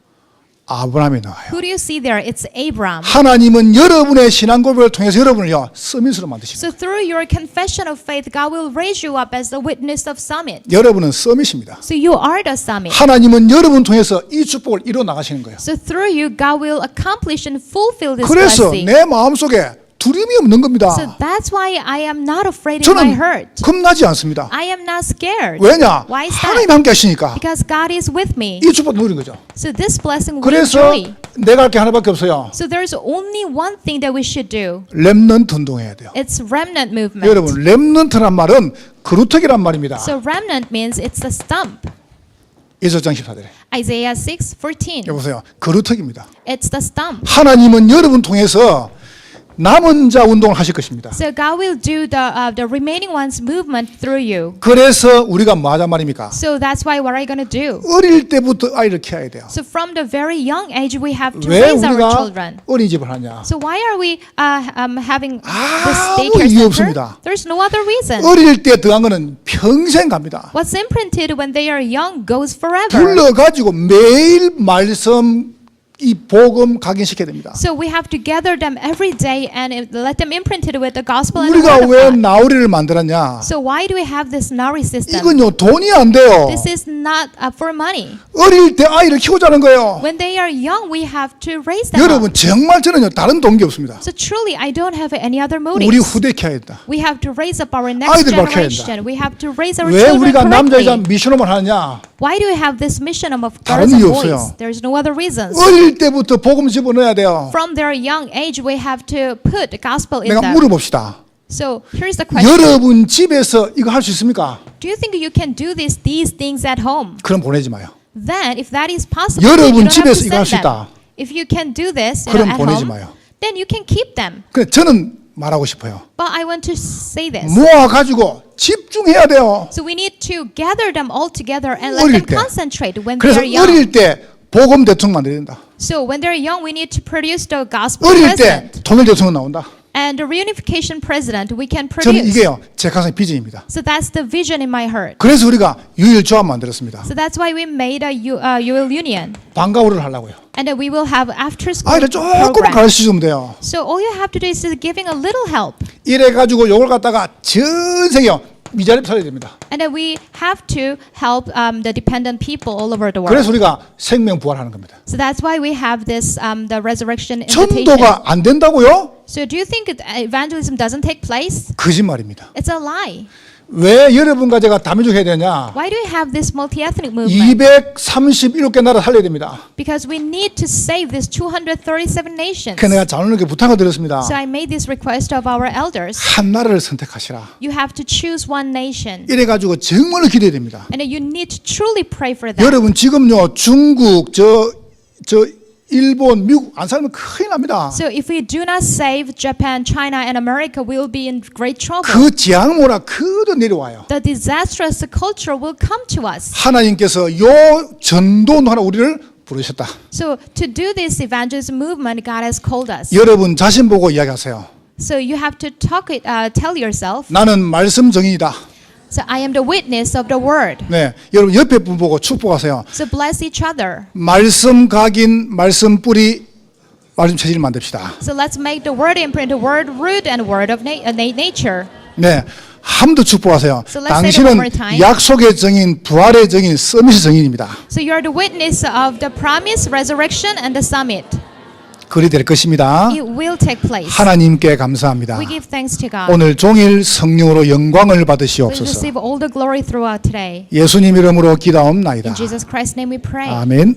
아브라함이 나와요. Who do you see there? It's Abraham. 하나님은 여러분의 신앙 고백을 통해서 여러분을요 서밋으로 만드십니다. So through your confession of faith, God will raise you up as the witness of summit. 여러분은 서밋입니다. So you are the summit. 하나님은 여러분 통해서 이 축복을 이루어 나가시는 거예요. So through you, God will accomplish and fulfill this 그래서 blessing. 내 마음속에 두려움이 없는 겁니다. So that's why I am not afraid in my 저는 heart. 겁나지 않습니다. I am not scared. 왜냐? Why is 하나님 that? 함께 하시니까 Because God is with me. 이 축복 누리는 거죠. So this blessing we 그래서 enjoy. 내가 할 게 하나밖에 없어요. So there's only one thing that we should do. 렘넌트 운동해야 돼요. It's remnant movement. 여러분 렘넌트란 말은 그루터기란 말입니다. So remnant means it's the stump. 이서장 14절에 Isaiah 6:14. 여보세요. 그루터기입니다. It's the stump. 하나님은 여러분 통해서 남은 자 운동을 하실 것입니다. So God will do the remaining ones movement through you. 그래서 우리가 뭐 하자 말입니까? So that's why what are you going to do? 어릴 때부터 아이를 키워야 돼요. So from the very young age we have to 왜 raise our 우리가 children. 어린이집을 하냐? So why are we having this 아무 daycare 이유 center? 없습니다. There's no other reason. 어릴 때 들어간 거는 평생 갑니다. What's imprinted when they are young goes forever. 불러가지고 매일 말씀 이 복음 각인시켜야 됩니다. So we have to gather them every day and let them imprinted with the gospel and the 우리가 word of 왜 God. 나우리를 만들었냐? So why do we have this Nari system? 이건요 돈이 안 돼요. This is not for money. 어릴 때 아이를 키우자는 거예요. When they are young, we have to raise them 여러분 up. 정말 저는요 다른 동기 없습니다. So truly, I don't have any other 우리 motives. 후대 키워야 된다. We have to raise up our next 아이들 밝혀야 generation. We have to raise our 왜 children 우리가 남자 여자 correctly. 미션홈을 하느냐? Why do we have this mission of 다른 girls and 이유 boys? 없어요. There's no other reasons. 어릴 때부터 복음 집어넣어야 돼요. From their young age, we have to put the gospel in 내가 them. 물어봅시다. So here's the question. 여러분 집에서 이거 할 수 있습니까? Do you think you can do these things at home? 그럼 보내지 마요. Then, if that is possible, then 여러분 you don't have to 집에서 이거 할 send 수 them. 있다. If you can do this 그럼 at 보내지 home, 마요. then you can keep them. 근데 저는 말하고 싶어요. But I want to say this. 모아가지고 집중해야 돼요. So we need to gather them all together and let 어릴 them 때. concentrate when they 그래서 are young. 어릴 때 복음 대통령 만들어야 된다. So when they're young, we need to produce the gospel 어릴 때 president. 통일 대통령 나온다. And the reunification president we can 저는 produce. 이게요 제 가슴의 비전입니다. So that's the vision in my heart. 그래서 우리가 유일조합 만들었습니다. So that's why we made a UL Union. 방과후를 하려고요. And then we will have after school 아이를 조금 program. 가르쳐주면 돼요. So all you have to do is giving a little help. 이래가지고 요걸 갖다가 전 세계요 미자립 살려야 됩니다. And then we have to help the dependent people all over the 그래서 world. 우리가 생명 부활하는 겁니다. So that's why we have this the resurrection invitation. 전도가 안 된다고요? So do you think evangelism doesn't take place? 거짓말입니다. It's a lie. 왜 여러분과 제가 다민족해야 되냐? Why do we have this multi-ethnic movement? 237개 나라 살려야 됩니다. Because we need to save these 237 nations. 그 내가 장로님께 부탁을 드렸습니다. So I made this request of our elders. 한 나라를 선택하시라. You have to choose one nation. 이래가지고 정말로 기대야 됩니다. And you need to truly pray for that. 여러분 지금요 중국 저 일본 미국 안 살면 큰일 납니다. So if we do not save Japan, China, and America, we will be in great trouble. 그 지향모라 그도 내려와요. The disastrous culture will come to us. 하나님께서 요 전도하라 우리를 부르셨다. So to do this evangelism movement, God has called us. 여러분 자신 보고 이야기하세요. So you have to tell yourself. 나는 말씀 정인이다. So I am the witness of the word. 네, 여러분 옆에 분 보고 축복하세요. So bless each other. 말씀 각인, 말씀 뿌리, 말씀 체질 만듭시다. So let's make the word imprint, the word root, and word of nature. 네, 한 번 더 축복하세요. So let's say it one more 당신은 time. 약속의 정인, 부활의 정인, 서밋의 정인입니다. So you are the witness of the promise, resurrection, and the summit. 그리 될 것입니다. It will take place. 하나님께 감사합니다. We give thanks to God. 오늘 종일 성령으로 영광을 We 받으시옵소서. receive all the glory throughout today. 예수님 이름으로 기도하옵나이다. In Jesus Christ's name we pray. 아멘.